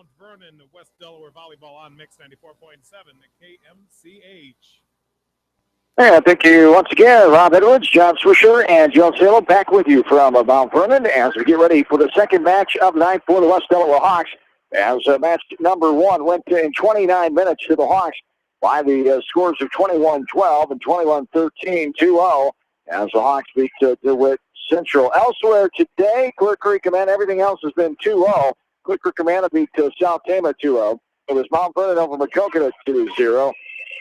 Mount Vernon, West Delaware Volleyball on Mix 94.7, the KMCH. And thank you once again, Rob Edwards, John Swisher, and Joe Salo back with you from Mount Vernon as we get ready for the second match of the night for the West Delaware Hawks. As match number one went in 29 minutes to the Hawks by the scores of 21-12 and 21-13, 2-0, as the Hawks beat DeWitt Central. Elsewhere today, Clear Creek Amana, everything else has been 2-0. Clear Creek Amana beat South Tama 2-0. It was Mount Vernon over Macokota 2-0.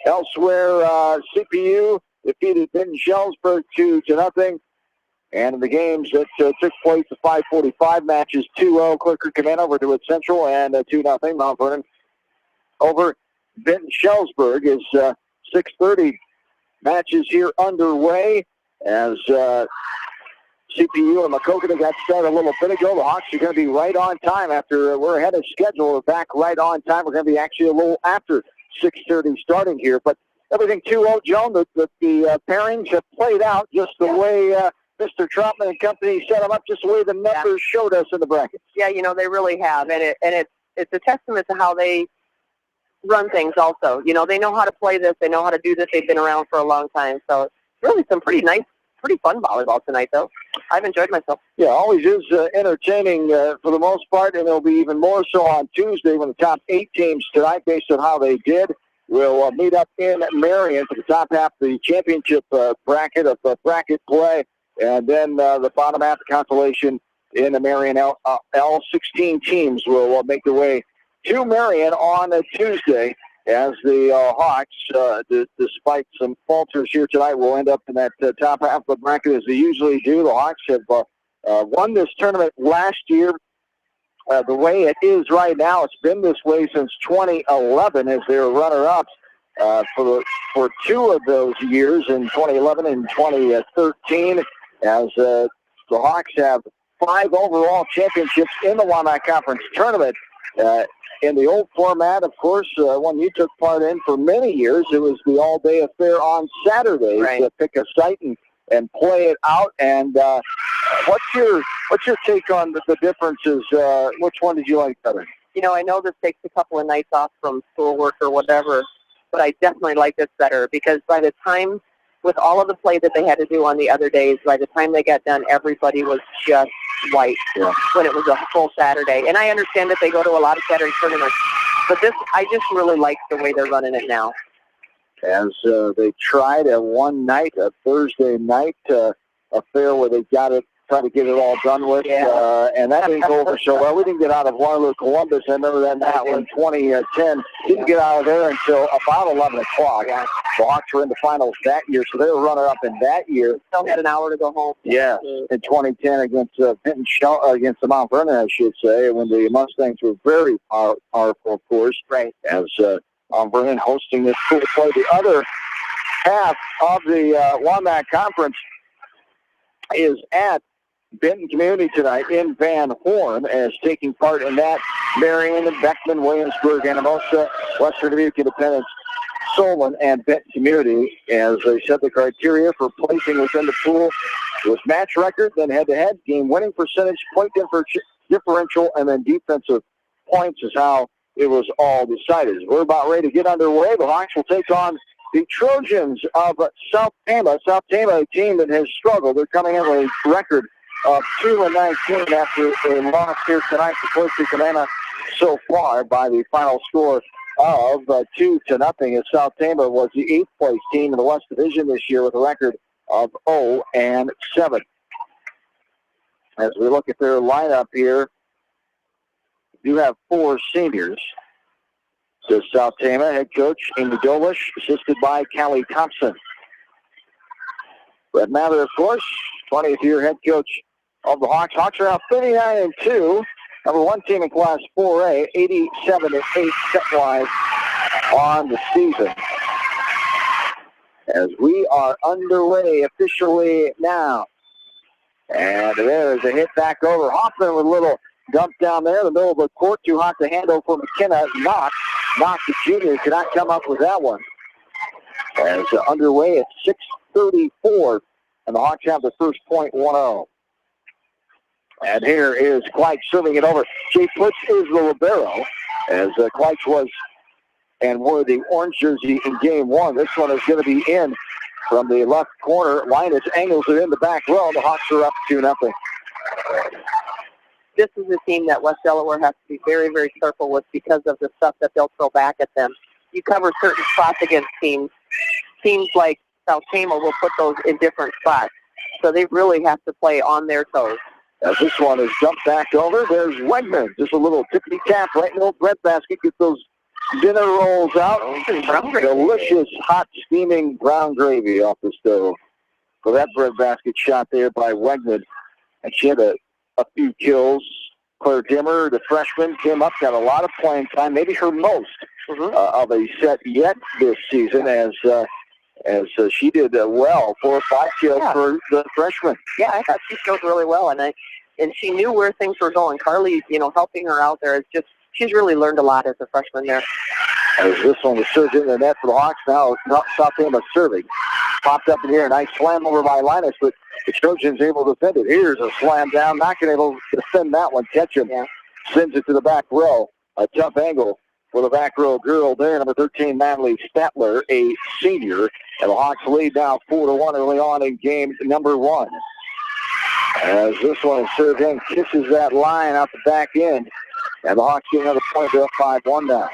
Elsewhere, CPU defeated Benton Shellsburg 2-0. And in the games that took place, the 5:45 matches, 2-0 Clear Creek Amana over DeWitt Central, and 2-0 Mount Vernon over Benton Shellsburg. Is 6:30 matches here underway as CPU and Macokota got started a little bit ago. The Hawks are going to be right on time after we're ahead of schedule. We're back right on time. We're going to be actually a little after 6:30 starting here. But everything 2-0, Joan. The pairings have played out just the way Mr. Trotman and company set them up, just the way the numbers showed us in the brackets. Yeah, they really have. And it's a testament to how they run things also. They know how to play this. They know how to do this. They've been around for a long time. So it's really some pretty fun volleyball tonight, though. I've enjoyed myself. Yeah, always is entertaining for the most part, and it'll be even more so on Tuesday when the top 8 teams tonight, based on how they did, will meet up in Marion for the top half of the championship bracket of bracket play, and then the bottom half of the consolation in the Marion L 16 teams will make their way to Marion on Tuesday, as the Hawks, despite some falters here tonight, will end up in that top half of the bracket as they usually do. The Hawks have won this tournament last year. The way it is right now, it's been this way since 2011 as they were runner-ups for 2 of those years, in 2011 and 2013, as the Hawks have 5 overall championships in the Wamac Conference tournament. In the old format, of course, one you took part in for many years, it was the all-day affair on Saturdays to pick a site and play it out. And what's your take on the differences? Which one did you like better? I know this takes a couple of nights off from schoolwork or whatever, but I definitely like this better because by the time, with all of the play that they had to do on the other days, by the time they got done, everybody was just white when it was a full Saturday. And I understand that they go to a lot of Saturday tournaments, but this, I just really like the way they're running it now. As they tried a Thursday night affair where they tried to get it all done with, and that didn't go over so well. We didn't get out of Waterloo, Columbus. I remember that in 2010. Didn't get out of there until about 11 o'clock. The Hawks were in the finals that year, so they were runner-up in that year. Still had an hour to go home. Yeah, in 2010 against against the Mount Vernon, I should say, when the Mustangs were very powerful, of course. Right. As Mount Vernon hosting this pool play. The other half of the Wamac Conference is at Benton Community tonight in Van Horn, as taking part in that Marion, Beckman, Williamsburg, Anamosa, Western Dubuque Independence, Solon, and Benton Community, as they set the criteria for placing within the pool. It was match record, then head-to-head, game winning percentage, point differential, and then defensive points is how it was all decided. We're about ready to get underway. The Hawks will take on the Trojans of South Tama. South Tama, a team that has struggled. They're coming in with a record of 2-19 after a loss here tonight to Clear Creek Amana so far by the final score of 2-0. As South Tama was the 8th place team in the West Division this year with a record of 0-7. As we look at their lineup here, we do have 4 seniors. So South Tama head coach Amy Dolish, assisted by Callie Thompson. Brett Mather, of course, 20th year head coach of the Hawks. Hawks are now 39-2. Number 1 team in Class 4A, 87-8 set-wise on the season. As we are underway officially now. And there's a hit back over. Hoffman with a little dump down there in the middle of the court. Too hot to handle for McKenna. Knox, the junior, could not come up with that one. As underway at 6:34. And the Hawks have the first point, 1-0. And here is Clyde serving it over. Jay Putz is the libero. as Kleitz was and wore the orange jersey in game one. This one is going to be in from the left corner. Linus angles it in the back row. The Hawks are up 2-0. This is a team that West Delaware has to be very, very careful with because of the stuff that they'll throw back at them. You cover certain spots against teams. Teams like South Tama will put those in different spots. So they really have to play on their toes. As this one is jumped back over, there's Wegman. Just a little tippity-tap right in the old breadbasket. Get those dinner rolls out. Delicious, hot, steaming brown gravy off the stove. For that breadbasket shot there by Wegman. And she had a few kills. Claire Dimmer, the freshman, came up, got a lot of playing time, maybe her most of a set yet this season, as she did well, 4 or 5 kills for the freshman. Yeah, I thought she showed really well, and she knew where things were going. Carly, helping her out there, she's really learned a lot as a freshman there. As this one was served in the net for the Hawks. Now South Tama serving. Popped up in here, a nice slam over by Linus, but the Trojans able to defend it. Here's a slam down, not going to able to defend that one. Ketchum sends it to the back row. A tough angle for the back row girl there. Number 13, Natalie Statler, a senior. And the Hawks lead now 4-1 early on in game number 1. As this one is served in, kisses that line out the back end. And the Hawks get another point. They're up 5-1 now.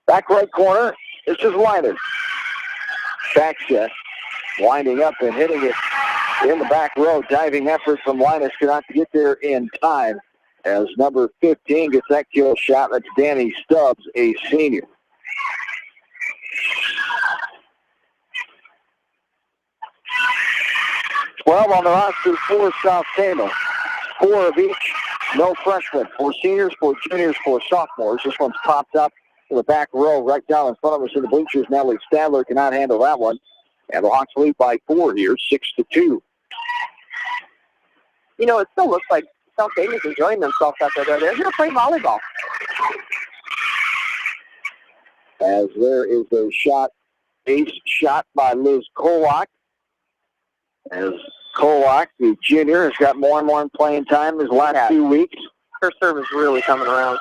Back right corner, this is Linus. Back set, winding up and hitting it in the back row. Diving effort from Linus, could not get there in time. As number 15 gets that kill shot, that's Danny Stubbs, a senior. Well, on the roster for South Tama. 4 of each, no freshmen. 4 seniors, 4 juniors, 4 sophomores. This one's popped up to the back row right down in front of us in the bleachers. Natalie Stadler cannot handle that one. And the Hawks lead by 4 here, 6-2. It still looks like South Tama's enjoying themselves out there. They're going to play volleyball. As there is a shot, ace shot by Liz Kolak. As Kolak, the junior, has got more and more playing time his last 2 weeks. Her serve is really coming around.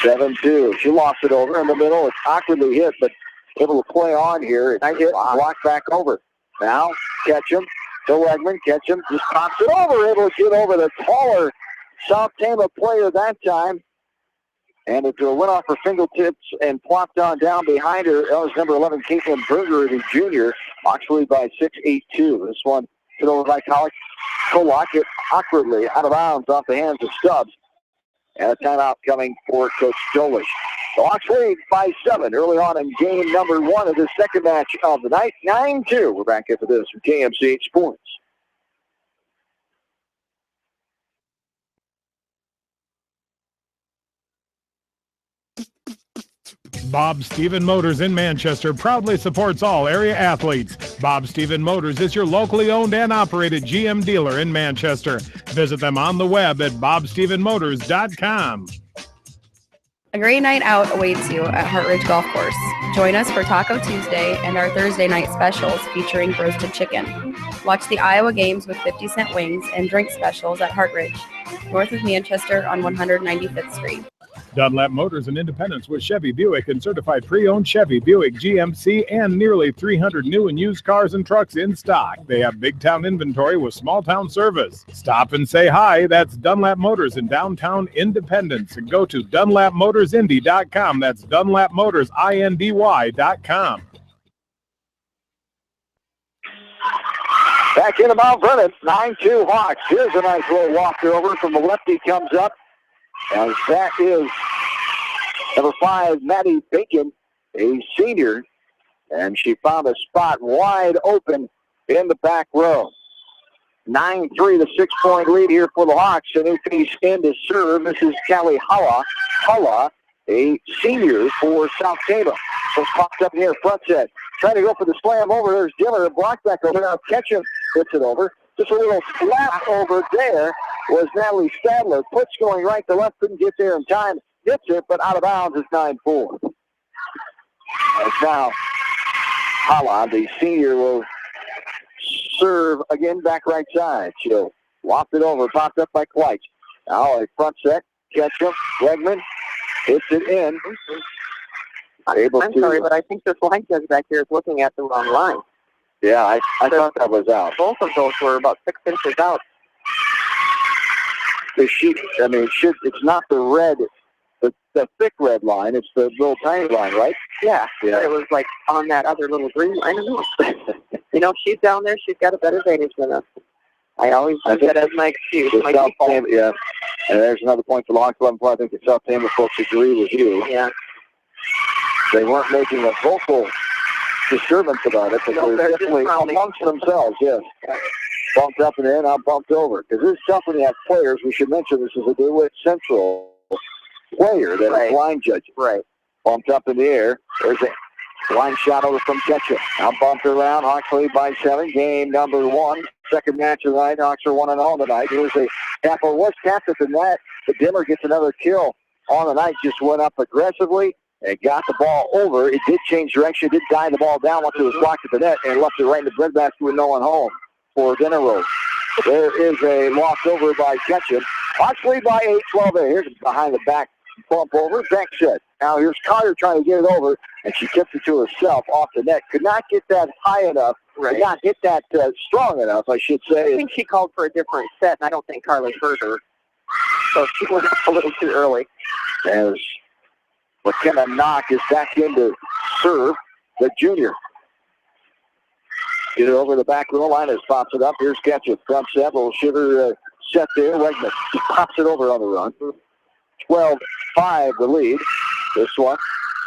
7-2. She lost it over in the middle. It's awkwardly hit, but able to play on here. It's hit, blocked back over. Now, Ketchum to Wegman. Ketchum just pops it over. Able to get over the taller South Tama player that time. And it went off her fingertips and plopped on down behind her. That was number 11, Caitlin Berger, the junior. Oxley by 6-8-2. This one hit over by Kolak. It awkwardly out of bounds off the hands of Stubbs. And a timeout coming for Coach Dolish. The Hawks lead by 7 early on in game number 1 of the second match of the night. 9-2. We're back after this from KMCH Sports. Bob Stephen Motors in Manchester proudly supports all area athletes. Bob Stephen Motors is your locally owned and operated GM dealer in Manchester. Visit them on the web at bobstephenmotors.com. A great night out awaits you at Hartridge Golf Course. Join us for Taco Tuesday and our Thursday night specials featuring roasted chicken. Watch the Iowa games with 50-cent wings and drink specials at Hartridge, north of Manchester on 195th Street. Dunlap Motors in Independence with Chevy Buick and certified pre-owned Chevy Buick GMC and nearly 300 new and used cars and trucks in stock. They have big town inventory with small town service. Stop and say hi. That's Dunlap Motors in downtown Independence. And go to DunlapMotorsIndy.com. That's DunlapMotorsIndy.com. Back into Mount Vernon, 9-2 Hawks. Here's a nice little walk over from the lefty, comes up. As that is number 5, Maddie Bacon, a senior. And she found a spot wide open in the back row. 9-3, the 6-point lead here for the Hawks. A new face in to serve. This is Callie Halla, a senior for South Tama. So popped up here, front set. Trying to go for the slam over. There's Dimmer, block back over. Now Ketchum hits it over. Just a little slap over there was Natalie Stadler. Puts going right to left, couldn't get there in time. Gets it, but out of bounds is 9-4. As now, Hala, the senior, will serve again back right side. She'll Lopped it over, popped up by Kleitz. Now a front set, Ketchum, Wegman hits it in. I'm sorry, but I think this line judge back here is looking at the wrong line. Yeah, I thought that was out. Both of those were about 6 inches out. It's not the red, the thick red line. It's the little tiny line, right? Yeah. It was like on that other little green line. I don't know. If she's down there, she's got a better vantage than us. I always use that as my excuse. My default. Yeah. And there's another point for the Hawks. 11 I think the South Tama folks agree with you. Yeah. They weren't making a vocal disturbance about it, but they're definitely amongst themselves, yes. Bumped up and in, out bumped over. Because this is tough when you have players. We should mention this is a DeWitt Central player that is line judging. Right. Bumped up in the air. There's a line shot over from Ketchum. Now bumped around. Hawks lead by 7. Game number 1. Second match of the night. Hawks are 1-0 tonight. Here's a tap. What's tapped at the net? The Dimmer gets another kill on the night. Just went up aggressively and got the ball over. It did change direction. It did dive the ball down once it was blocked at the net and left it right in the breadbasket with no one home for dinner roll. There is a loss over by Ketchum. Hawks lead by 8-12 there. Here's behind the back bump over. Back set. Now here's Carter trying to get it over, and she tips it to herself off the net. Could not get that high enough. Could not hit that strong enough, I should say. I think she called for a different set, and I don't think Carly heard her. So she went up a little too early. As McKenna Knock is back in to serve the junior. Get it over the back row line as pops it up. Here's Ketchum. Front set, little shiver set there. Wegman pops it over on the run. 12-5 the lead. This one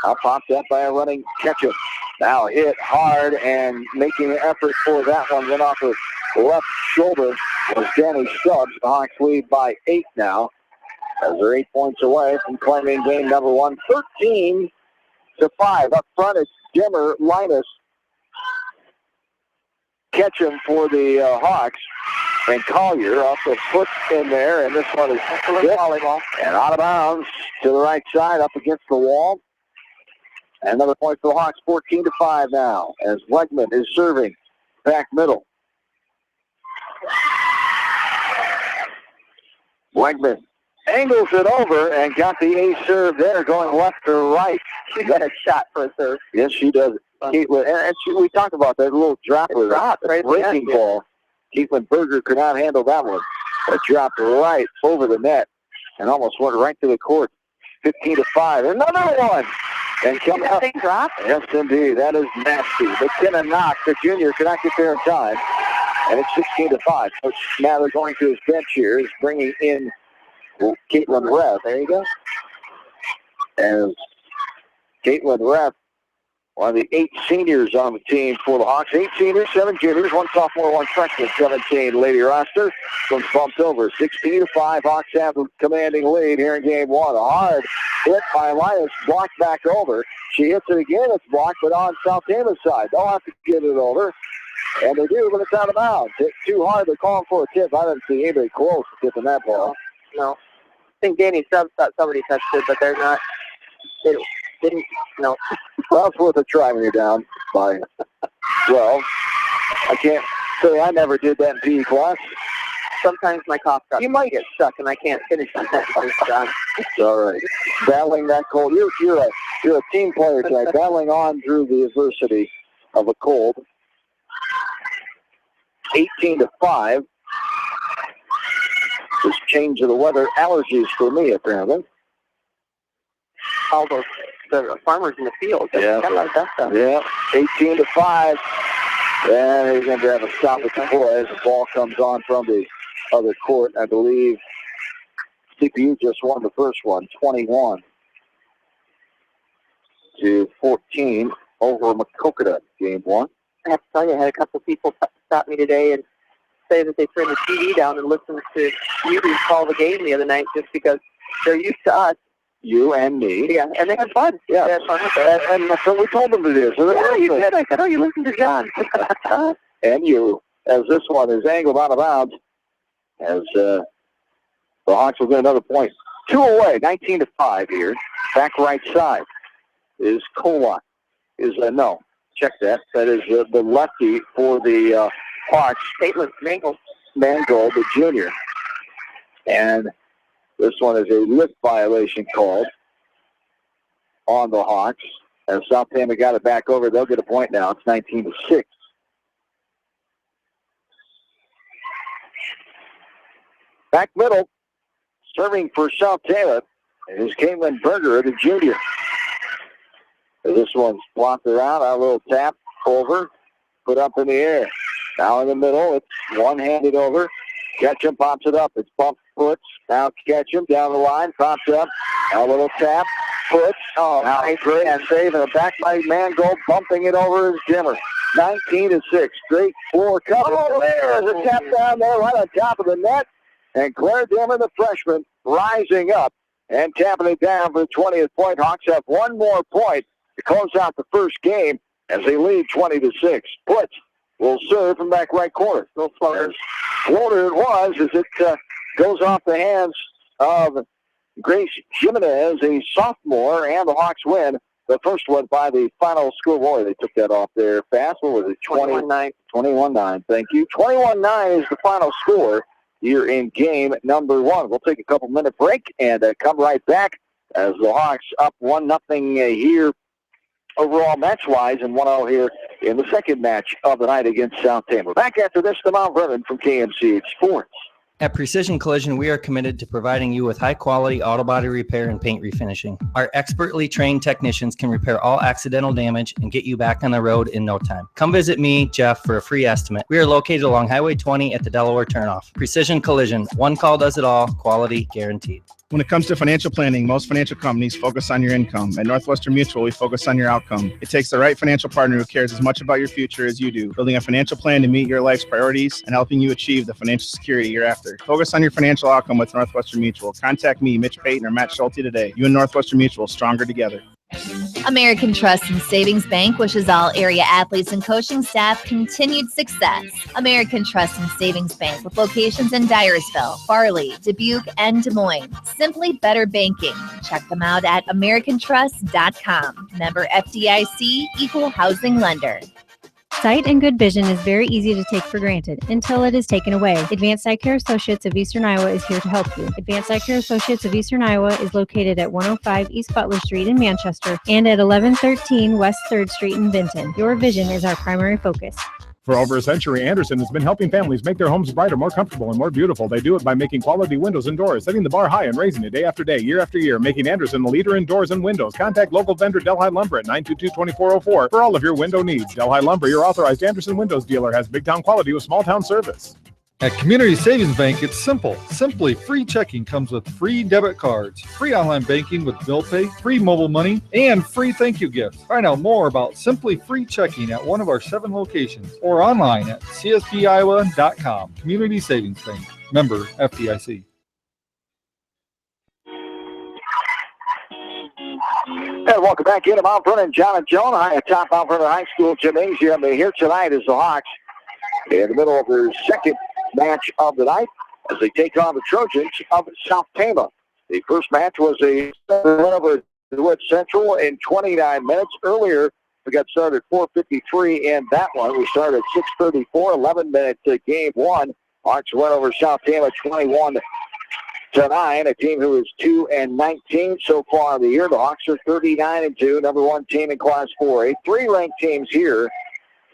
now popped up by a running Ketchum. Now hit hard and making an effort for that one. Went off her left shoulder was Danny Stubbs. The Hawks lead by 8 now, as they're 8 points away from claiming game number 1. 13-5. Up front is Dimmer, Linus, Ketchum for the Hawks, and Collier also put in there, and this one is volleyball and out of bounds to the right side up against the wall. Another point for the Hawks, 14-5 now, as Wegman is serving back middle. Wegman angles it over and got the ace serve there, going left to right. She got a shot for a serve. Yes, she does. Caitlin, and we talked about that little drop with a breaking ball. Caitlin Berger could not handle that one. It dropped right over the net and almost went right to the court. 15-5. Another one. And coming up. Drop? Yes, indeed. That is nasty. McKenna Knox, the junior, could not get there in time. And it's 16-5. Coach Mather going to his bench here is bringing in Caitlin Reff. There you go. And Caitlin Reff, one of the 8 seniors on the team for the Hawks. 8 seniors, 7 juniors, 1 sophomore, 1 freshman, 17 lady roster. From bumped over. 16-5. Hawks have a commanding lead here in game 1. A hard hit by Linus, blocked back over. She hits it again. It's blocked, but on South Tama's side. They'll have to get it over. And they do, but it's out of bounds. Hit too hard. They're calling for a tip. I didn't see anybody close to tipping that ball. No. I think Danny Stubbs thought somebody touched it, but they're not. They didn't. No. Well, it's worth a try when you're down by 12. I can't say I never did that in PE class. Sometimes my cough drop might get stuck, and I can't finish on that first time. It's all right. Battling that cold. You're a team player tonight, battling on through the adversity of a cold. 18-5. This change of the weather, allergies for me, apparently. All the farmers in the field. Yeah. Got a lot of that stuff. Yeah. 18-5. And he's going to have a stop with the boy as the ball comes on from the other court. I believe CPU just won the first one, 21-14 over Maquoketa, game 1. I have to tell you, I had a couple of people stop me today and say that they turned the TV down and listened to you call the game the other night just because they're used to us. You and me. Yeah, and they had fun. Yeah. They had fun with it. And that's what we told them to do. So yeah, you did. I said, oh, you listened to John. And you, as this one is angled out of bounds, as the Hawks will get another point. 2 away, 19-5 here. Back right side is Kolak. Check that. That is the lefty for the Hawks. Caitlin Mangel. Mangold, the junior. And this one is a lift violation called on the Hawks. As South Tama got it back over, they'll get a point now. It's 19-6. Back middle, serving for South Tama is Caitlin Berger, the junior. This one's blocked around, a little tap over, put up in the air. Now in the middle, it's one-handed over. Ketchum pops it up. It's bumped, puts. Now Ketchum down the line, pops up. Now a little tap, puts. Oh, nice great and save, and a back by Mangold, bumping it over is Dimmer. 19-6. Great floor cover. Oh, there's a tap down there right on top of the net. And Claire Dimmer, the freshman, rising up and tapping it down for the 20th point. Hawks have one more point to close out the first game as they lead 20-6. Puts will serve from back right corner. No floater. Floater it was as it goes off the hands of Grace Jimenez, a sophomore, and the Hawks win the first one by the final score. Boy, they took that off there fast. What was it? 21-9. 21-9, thank you. 21-9 is the final score here in game number one. We'll take a couple-minute break and come right back as the Hawks up 1-0 here overall match-wise and 1-0 here in the second match of the night against South Tama. Back after this to Mount Vernon from KMCH Sports. At Precision Collision, we are committed to providing you with high-quality auto body repair and paint refinishing. Our expertly trained technicians can repair all accidental damage and get you back on the road in no time. Come visit me, Jeff, for a free estimate. We are located along Highway 20 at the Delaware turnoff. Precision Collision, one call does it all, quality guaranteed. When it comes to financial planning, most financial companies focus on your income. At Northwestern Mutual, we focus on your outcome. It takes the right financial partner who cares as much about your future as you do, building a financial plan to meet your life's priorities and helping you achieve the financial security you're after. Focus on your financial outcome with Northwestern Mutual. Contact me, Mitch Payton, or Matt Schulte today. You and Northwestern Mutual, stronger together. American Trust and Savings Bank wishes all area athletes and coaching staff continued success. American Trust and Savings Bank with locations in Dyersville, Farley, Dubuque, and Des Moines. Simply better banking. Check them out at americantrust.com. Member FDIC, equal housing lender. Sight and good vision is very easy to take for granted until it is taken away. Advanced Eye Care Associates of Eastern Iowa is here to help you. Advanced Eye Care Associates of Eastern Iowa is located at 105 East Butler Street in Manchester and at 1113 West 3rd Street in Vinton. Your vision is our primary focus. For over a century, Anderson has been helping families make their homes brighter, more comfortable, and more beautiful. They do it by making quality windows and doors, setting the bar high and raising it day after day, year after year, making Anderson the leader in doors and windows. Contact local vendor Delhi Lumber at 922-2404 for all of your window needs. Delhi Lumber, your authorized Anderson Windows dealer, has big town quality with small town service. At Community Savings Bank, it's simple. Simply free checking comes with free debit cards, free online banking with bill pay, free mobile money, and free thank you gifts. Find out more about Simply Free Checking at one of our 7 locations or online at csbiowa.com. Community Savings Bank. Member FDIC. And welcome back into Mount Vernon. John and Joan high atop Mount Vernon High School Gymnasium. Here tonight is the Hawks in the middle of their second match of the night as they take on the Trojans of South Tama. The first match was a win over Wood Central in 29 minutes. Earlier, we got started at 4:53 in that one. We started at 6:34, 11-minute game one. Hawks went over South Tama 21-9, a team who is 2-19 so far in the year. The Hawks are 39-2, number one team in Class 4A. 3 ranked teams here.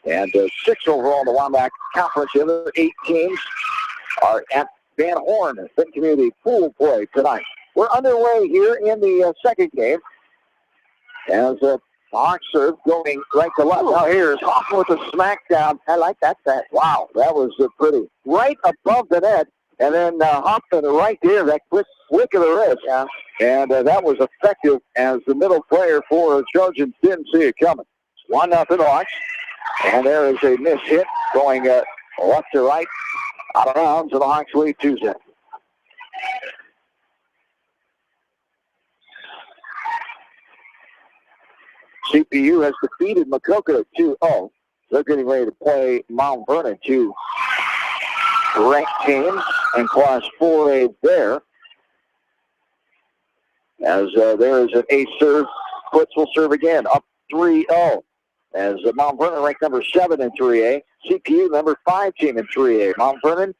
And 6 overall in the Wamac Conference. The other 8 teams are at Van Horn Benton Community Pool play tonight. We're underway here in the second game as Hawks serve going right to left. Now here's Hoffman with a smackdown. I like that set. Wow, that was pretty. Right above the net. And then Hoffman right there, that quick flick of the wrist. Yeah. And that was effective as the middle player for the Trojans didn't see it coming. 1-0 Hawks. And there is a miss hit going left to right out of bounds, and the Hawks lead 2-0. CPU has defeated Makoko 2-0. They're getting ready to play Mount Vernon, 2 ranked teams in Class 4A there. As there is an ace serve. Foots will serve again, up 3-0. As Mount Vernon ranked number 7 in 3A. CPU number 5 team in 3A. Mount Vernon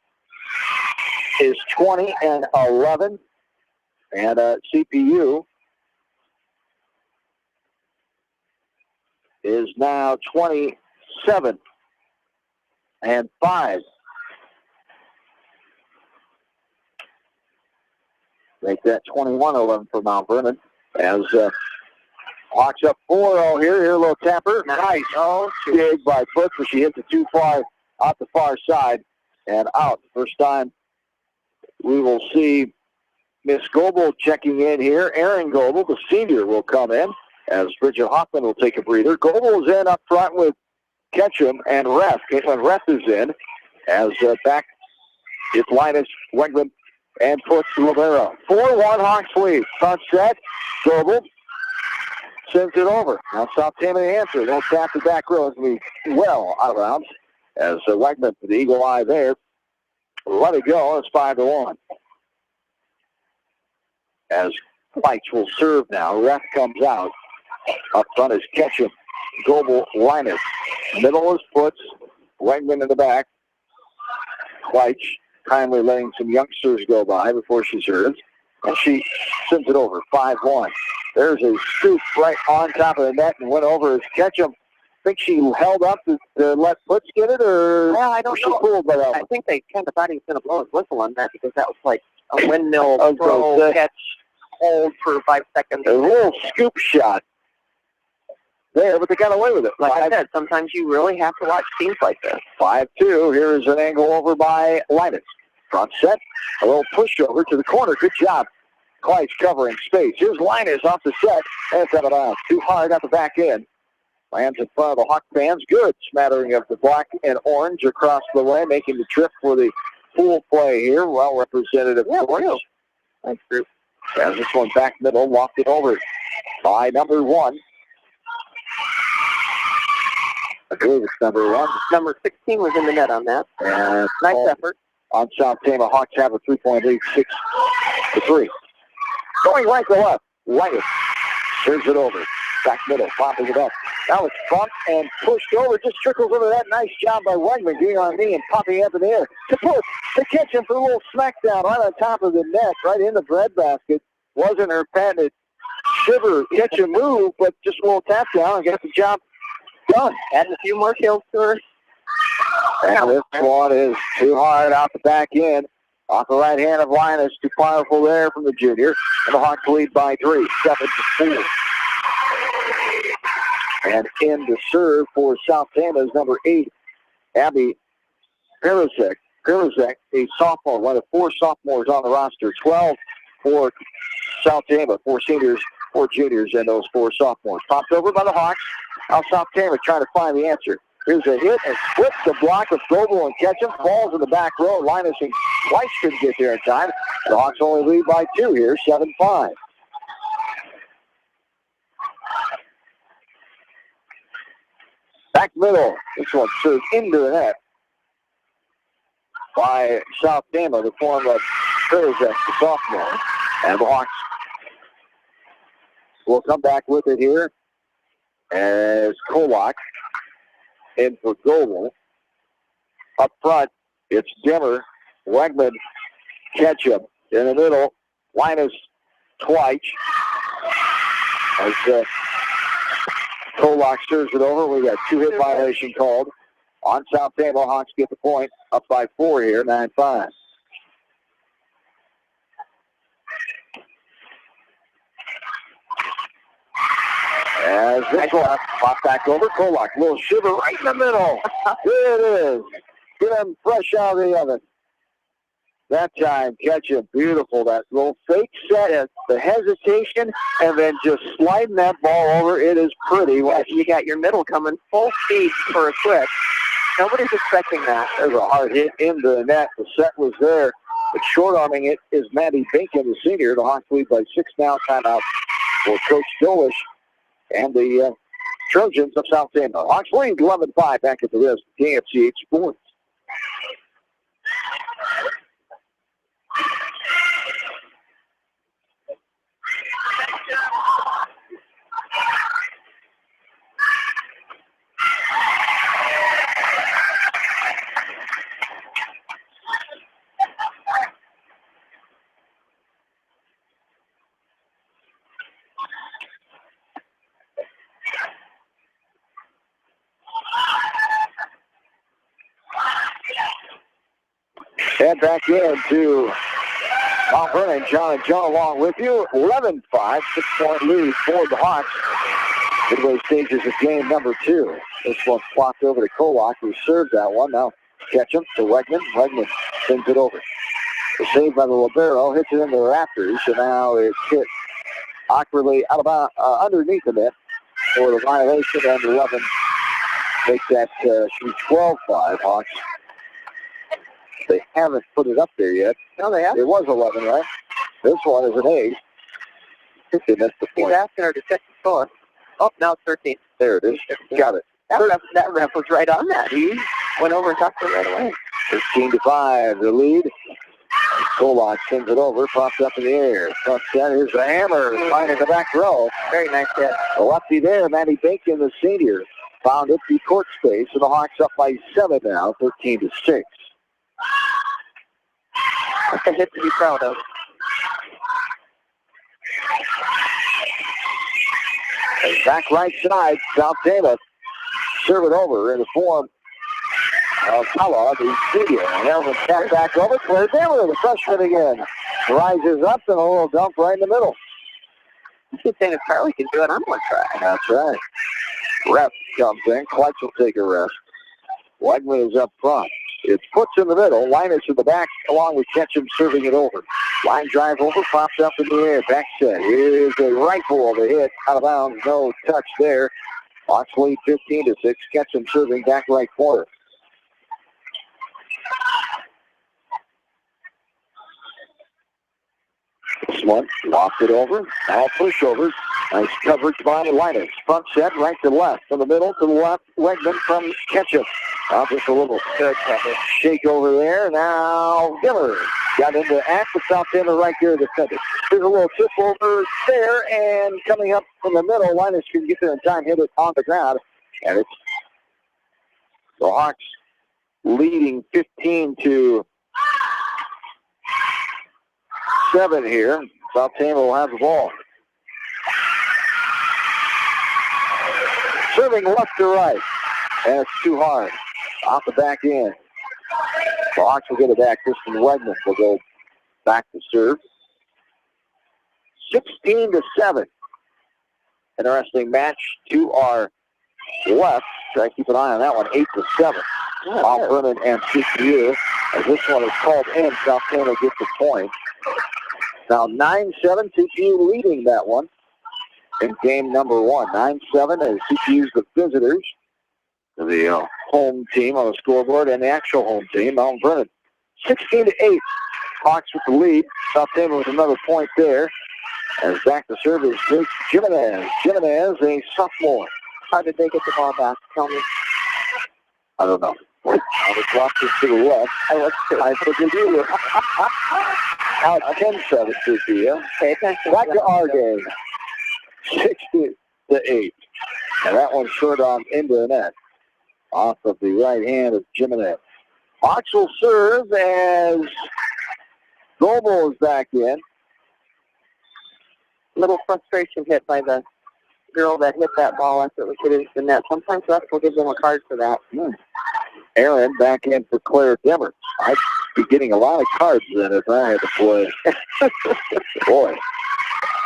is 20-11. And CPU is now 27-5. Make that 21-11 for Mount Vernon. As Hawks up 4-0 here. Here a little tapper. Nice. Oh, big by Foots, but she hits it too far out the far side and out. First time we will see Miss Goebel checking in here. Erin Goebel, the senior, will come in as Bridget Hoffman will take a breather. Goebel is in up front with Ketchum and Ref. Caitlin Ref is in as back it's Linus, Wegman, and Foots Rivera. 4-1 Hawks lead. Front set. Goebel sends it over. Now South Tama answer. They'll tap the back row as we well out of bounds. As Wegman, the eagle eye there, let it go. It's 5-1. As Lights will serve now. Ref comes out. Up front is Ketchum. Goebel, Linus. Middle is Foots. Wegman in the back. Lights kindly letting some youngsters go by before she serves. And she sends it over. 5-1. There's a scoop right on top of the net and went over as Ketchum. I think she held up to let Foots get it, or yeah, I don't know. Pulled by that. I think they kind of thought he was going to blow his whistle on that because that was like a windmill throw, catch, hold for 5 seconds. A little scoop shot there, but they got away with it. Like I said, sometimes you really have to watch teams like this. 5-2. Here is an angle over by Linus. Front set. A little pushover to the corner. Good job. Clyde's covering space. Here's Linus off the set. And it's out of bounds. Too hard at the back end. Lands in front of the Hawk fans. Good smattering of the black and orange across the way, making the trip for the pool play here. Well representative. Yeah, thanks, group. As this one back middle, walked it over by number 1. I believe it's number 1. Number 16 was in the net on that. And nice effort. On South Tama, Hawks have a 3.86 to 3. Going right to left. Linus turns it over. Back middle, popping it up. Now it's bumped and pushed over. Just trickles over that. Nice job by Wegman getting on knee and popping up in the air. To push, to catch him for a little smackdown right on top of the net, right in the breadbasket. Wasn't her patented shiver catch and move, but just a little tap down and got the job done. Adding a few more kills to her. And this one is too hard out the back end. Off the right hand of Linus, too powerful there from the junior. And the Hawks lead by 3, 7-4. And in to serve for South Tama is number 8, Abby Perizek. Perizek, a sophomore, one of 4 sophomores on the roster. 12 for South Tama, 4 seniors, 4 juniors, and those 4 sophomores. Popped over by the Hawks. Now South Tama trying to find the answer. Here's a hit and splits the block with Goebel and Ketchum. Falls in the back row. Linus and White couldn't get there in time. The Hawks only lead by 2 here, 7-5. Back middle. This one served into the net by South Tama, the form of Perizek, the sophomore. And the Hawks will come back with it here as Kolak in for Goebel. Up front, it's Dimmer, Wegman, Ketchum. In the middle, Linus, Twice. As Kolak serves it over. We got 2-hit violation called on South Tama. Hawks get the point, up by 4 here, 9-5. As this one popped back over, Kolak, little shiver right in the middle. There it is. Get him fresh out of the oven. That time, Ketchum, beautiful. That little fake set, the hesitation, and then just sliding that ball over. It is pretty. Yeah, you got your middle coming full speed for a switch. Nobody's expecting that. There's a hard hit into the net. The set was there, but short-arming it is Maddie Binkin, the senior. The Hawks lead by 6 now. Timeout for Coach Dolish and the Trojans of South Tama. Hawks lead 11-5 back at the wrist. KFCH Sports. Head back in to Mount Vernon. John and John along with you. 11-5, 6-point lead for the Hawks. Midway stages of game number 2. This one flopped over to Kolak, who served that one. Now Ketchum to Wegman. Wegman sends it over. The save by the libero hits it into the rafters, and now it's hit awkwardly out of underneath the net for the violation, and 11 makes that 12-5 Hawks. They haven't put it up there yet. No, they haven't. It was 11, right? This one is an 8. They missed the point. He's asking her to check the score. Oh, now it's 13. There it is. Got it. That ref was right on that. He went over and talked to her right away. 13-5, the lead. Kolak sends it over, pops up in the air. Front set, here's the hammer, line in the back row. Very nice hit. The lefty there, Matty Bacon, the senior, found empty court space, and the Hawks up by 7 now, 13-6. That's a hit to be proud of. And back right side, South Tama serve it over in the form of Tama, the senior. And Elvin tap back over, Claire Demmer, the freshman again. Rises up and a little dump right in the middle. You keep saying if Charlie can do it, I'm going to try. That's right. Ref comes in. Clutch will take a rest. Wegman is up front. It's puts in the middle. Linus in the back along with Ketchum serving it over. Line drive over, pops up in the air. Back set. Here's a rifle of a hit. Out of bounds. No touch there. Hawks lead 15-6. Ketchum serving back right corner. This one, lost it over. Now pushover. Nice coverage by Linus. Front set, right to left. From the middle to the left, Wegman from Ketchum. Just a little shake over there. Now Giller got into act with South Tama right there in the center. There's a little tip over there, and coming up from the middle, Linus can get there in time, hit it on the ground. And it's the Hawks leading 15-7 here. South Tama will have the ball. Serving left to right. And it's too hard. Off the back end. The Hawks will get it back. Kristen Wegman will go back to serve. 16-7. Interesting match to our left. Try to keep an eye on that one. 8-7. Mount Vernon and CPU. As this one is called in, South Tama gets the point. Now 9-7, CPU leading that one in game number 1. 9-7 as CPU's the visitors. The home team on the scoreboard and the actual home team, Mount Vernon. 16-8. Hawks with the lead. South Tama with another point there. As back to serve is Jake Jimenez. Jimenez, a sophomore. How did they get the ball back? Tell me. I don't know. I was watching to the left. I forgive you. Now it's 10-7 to you. Pay attention. Back to our game. 16-8. And that one's short on into the net. Off of the right hand of Jimenez. Hawks will serve as Goebel is back in. Little frustration hit by the girl that hit that ball after it was hit into the net. Sometimes refs will give them a card for that. Aaron back in for Claire Demmer. I'd be getting a lot of cards then if I had to play. Boy,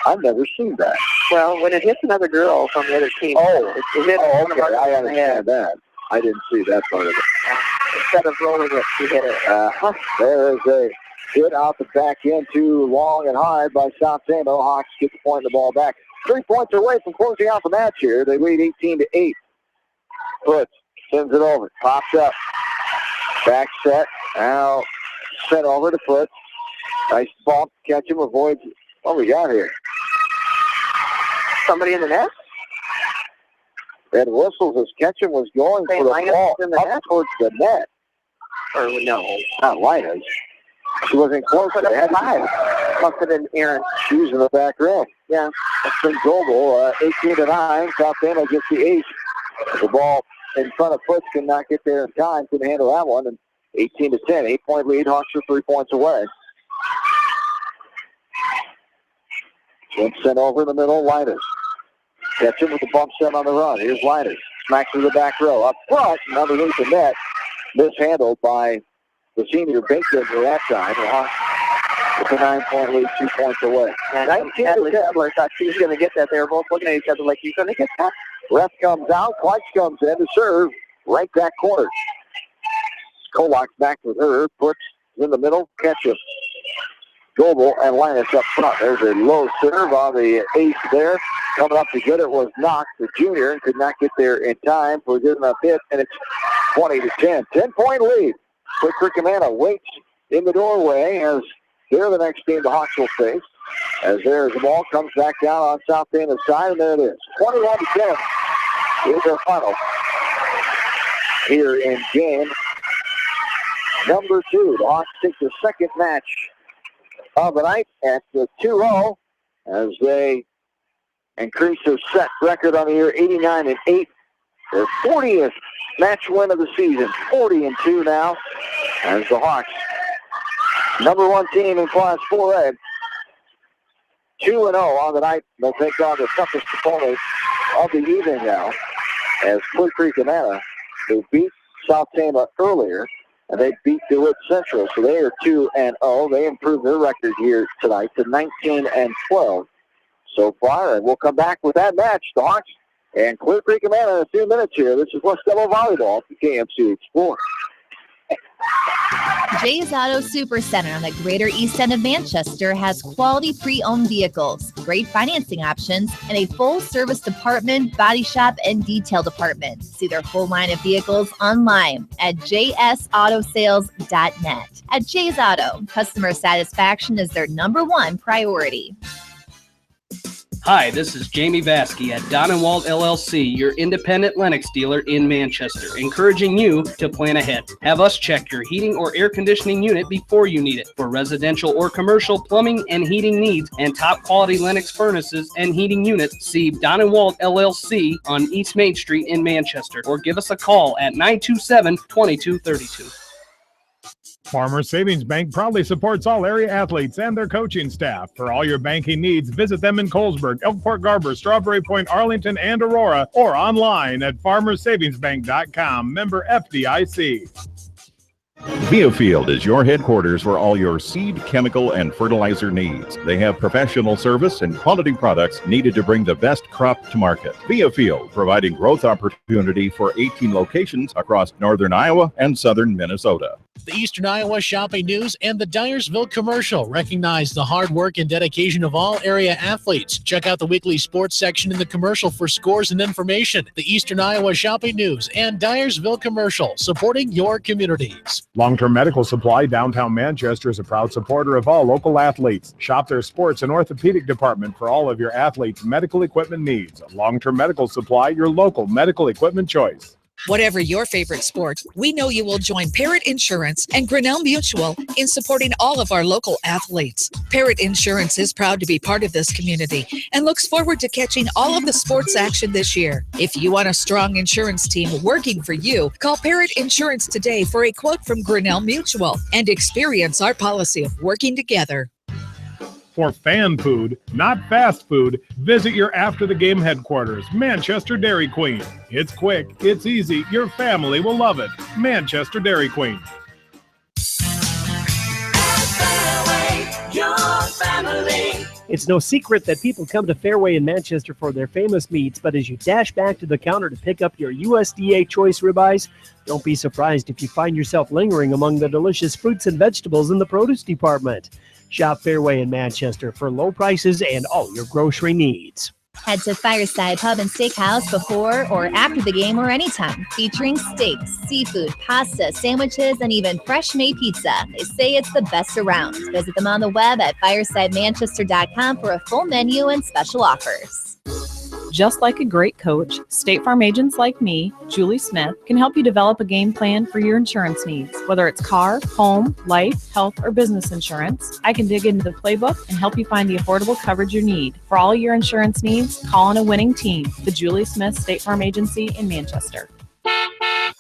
I've never seen that. Well, when it hits another girl from the other team, it hits okay, I understand that. I didn't see that part of it. Instead of rolling it, you hit it. There is a hit out the back end, too long and hard by South Tama. Hawks get the point of the ball back. 3 points away from closing out the match here. They lead 18-8. Foots sends it over. Pops up. Back set. Now sent over to Foots. Nice bump. Catch him. Avoids. What we got here? Somebody in the net? Red whistles as Ketchum was going for the ball in the net? towards the net. Or no. Not Linus. She wasn't close. They had 5. Must have been Aaron. She was in the back row. Yeah. That's been Goebel. 18-9. South Tama gets the 8. The ball in front of Foots can not get there in time. Couldn't handle that one. And 18-10. 8-point lead. Hawks are 3 points away. One sent over in the middle. Linus. Ketchum with the bump set on the run. Here's Linus. Smacks to the back row. Up front and underneath the net. Mishandled by the senior baked it at that time. The Hawks with a 9-point lead, 2 points away. And Natalie Sadler thought she was going to get that. They were both looking at each other like, you're going to get that? Ref comes out. Kleitz comes in to serve right back corner. Kolak's back with her. Puts in the middle. Ketchup. Goebel and Linus up front. There's a low serve on the ace there. Coming up to get it was Knox, the junior, and could not get there in time for a good enough hit, and it's 20-10. 10-point lead. Quick Rickamana waits in the doorway as they're the next team the Hawks will face. As there's the ball comes back down on South Tama's side, and there it is. 21-10 is their final here in game number 2. The Hawks take the second match of the night at the 2-0 as they increase their set record on the year, 89-8. Their 40th match win of the season, 40-2 now, as the Hawks, number 1 team in Class 4A, 2-0 on the night. They'll take on the toughest opponent of the evening now, as Clear Creek Amana, who beat South Tama earlier, and they beat DeWitt Central, so they are 2-0. They improved their record here tonight to 19-12 so far, and we'll come back with that match. The Hawks and Clear Creek Amana in a few minutes here. This is West Delaware Volleyball for KMC Explore. Jay's Auto Super Center on the Greater East End of Manchester has quality pre-owned vehicles, great financing options, and a full-service department, body shop, and detail department. See their full line of vehicles online at jsautosales.net. At Jay's Auto, customer satisfaction is their number 1 priority. Hi, this is Jamie Vasky at Don & Walt LLC, your independent Lennox dealer in Manchester, encouraging you to plan ahead. Have us check your heating or air conditioning unit before you need it. For residential or commercial plumbing and heating needs and top quality Lennox furnaces and heating units, see Don & Walt LLC on East Main Street in Manchester, or give us a call at 927-2232. Farmers Savings Bank proudly supports all area athletes and their coaching staff. For all your banking needs, visit them in Colesburg, Elkport Garber, Strawberry Point, Arlington, and Aurora, or online at farmersavingsbank.com. Member FDIC. Biofield is your headquarters for all your seed, chemical, and fertilizer needs. They have professional service and quality products needed to bring the best crop to market. Biofield, providing growth opportunity for 18 locations across northern Iowa and southern Minnesota. The Eastern Iowa Shopping News and the Dyersville Commercial recognize the hard work and dedication of all area athletes. Check out the weekly sports section in the commercial for scores and information. The Eastern Iowa Shopping News and Dyersville Commercial, supporting your communities. Long-Term Medical Supply, downtown Manchester, is a proud supporter of all local athletes. Shop their sports and orthopedic department for all of your athletes' medical equipment needs. Long-Term Medical Supply, your local medical equipment choice. Whatever your favorite sport, we know you will join Parrott Insurance and Grinnell Mutual in supporting all of our local athletes. Parrott Insurance is proud to be part of this community and looks forward to catching all of the sports action this year. If you want a strong insurance team working for you, call Parrott Insurance today for a quote from Grinnell Mutual and experience our policy of working together. For fan food, not fast food, visit your after-the-game headquarters, Manchester Dairy Queen. It's quick, it's easy, your family will love it. Manchester Dairy Queen. It's no secret that people come to Fairway in Manchester for their famous meats, but as you dash back to the counter to pick up your USDA choice ribeyes, don't be surprised if you find yourself lingering among the delicious fruits and vegetables in the produce department. Shop Fairway in Manchester for low prices and all your grocery needs. Head to Fireside Pub and Steakhouse before or after the game or anytime, featuring steaks, seafood, pasta, sandwiches, and even fresh-made pizza. They say it's the best around. Visit them on the web at firesidemanchester.com for a full menu and special offers. Just like a great coach, State Farm agents like me, Julie Smith, can help you develop a game plan for your insurance needs. Whether it's car, home, life, health, or business insurance, I can dig into the playbook and help you find the affordable coverage you need. For all your insurance needs, call on a winning team, the Julie Smith State Farm Agency in Manchester.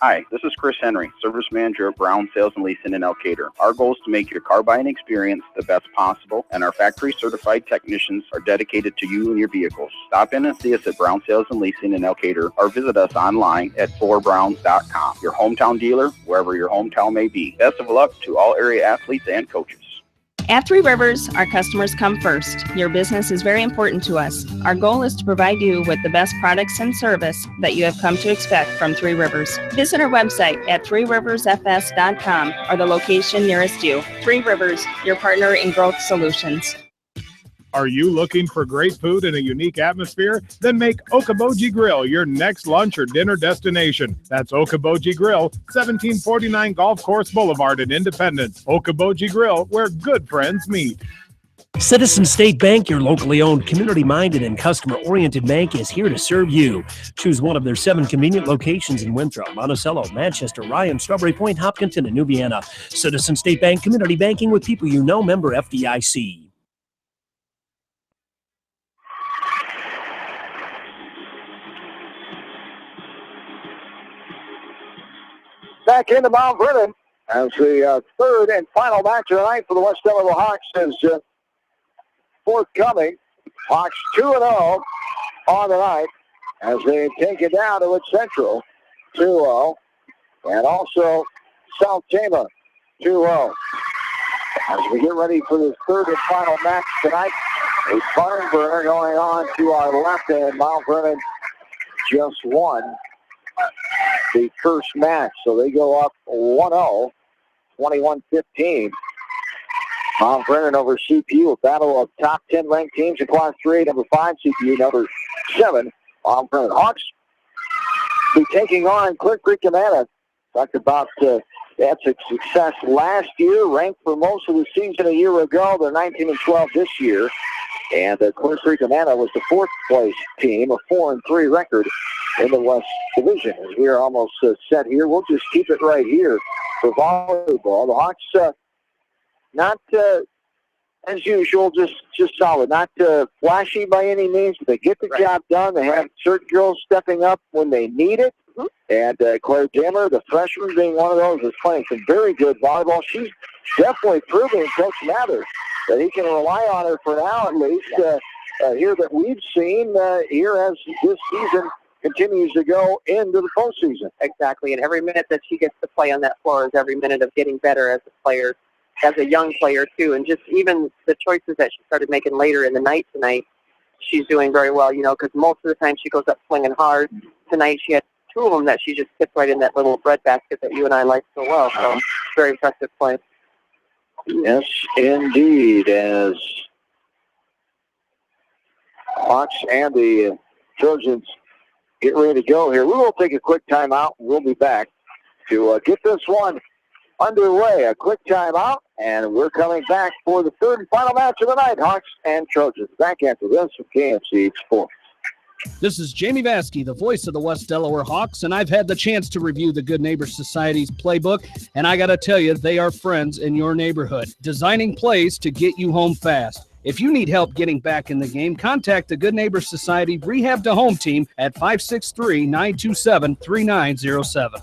Hi, this is Chris Henry, Service Manager of Brown Sales and Leasing in Elkader. Our goal is to make your car buying experience the best possible, and our factory-certified technicians are dedicated to you and your vehicles. Stop in and see us at Brown Sales and Leasing in Elkader, or visit us online at ForBrowns.com. Your hometown dealer, wherever your hometown may be. Best of luck to all area athletes and coaches. At Three Rivers, our customers come first. Your business is very important to us. Our goal is to provide you with the best products and service that you have come to expect from Three Rivers. Visit our website at threeriversfs.com or the location nearest you. Three Rivers, your partner in growth solutions. Are you looking for great food in a unique atmosphere? Then make Okoboji Grill your next lunch or dinner destination. That's Okoboji Grill, 1749 Golf Course Boulevard in Independence. Okoboji Grill, where good friends meet. Citizen State Bank, your locally owned, community-minded, and customer-oriented bank, is here to serve you. Choose one of their 7 convenient locations in Winthrop, Monticello, Manchester, Ryan, Strawberry Point, Hopkinton, and New Vienna. Citizen State Bank, community banking with people you know, member FDIC. Back into Mount Vernon as the third and final match of the night for the West Delaware Hawks is forthcoming. Hawks 2-0 on the night as they take it down to Wood Central 2-0, and also South Tama 2-0. As we get ready for the third and final match tonight, a barn burner going on to our left, and Mount Vernon just won the first match, so they go up 1-0, 21-15. Mount Vernon over CPU, a battle of top 10 ranked teams in Class 3, number 5, CPU number 7. Mount Vernon Hawks be taking on Clear Creek Amana. Talked about that's a success last year, ranked for most of the season a year ago. They're 19-12 this year. And Clear Creek Amana was the 4th place team, a 4-3 record in the West Division. As we are almost set here, we'll just keep it right here for volleyball. The Hawks, not as usual, just solid. Not flashy by any means, but they get the job done. They have certain girls stepping up when they need it. And Claire Dimmer, the freshman, being one of those, is playing some very good volleyball. She's definitely proving Coach Mather that he can rely on her for now, at least, here that we've seen here as this season continues to go into the postseason. Exactly, and every minute that she gets to play on that floor is every minute of getting better as a player, as a young player, too. And just even the choices that she started making later in the night tonight, she's doing very well, because most of the time she goes up swinging hard. Tonight she had 2 of them that she just tipped right in that little bread basket that you and I like so well. So very impressive play. Yes, indeed, as Hawks and the Trojans get ready to go here. We will take a quick timeout. We'll be back to get this one underway. A quick timeout, and we're coming back for the third and final match of the night, Hawks and Trojans. Back after this with KMC Sports. This is Jamie Vasky, the voice of the West Delaware Hawks, and I've had the chance to review the Good Neighbor Society's playbook, and I got to tell you, they are friends in your neighborhood, designing plays to get you home fast. If you need help getting back in the game, contact the Good Neighbor Society Rehab to Home team at 563-927-3907.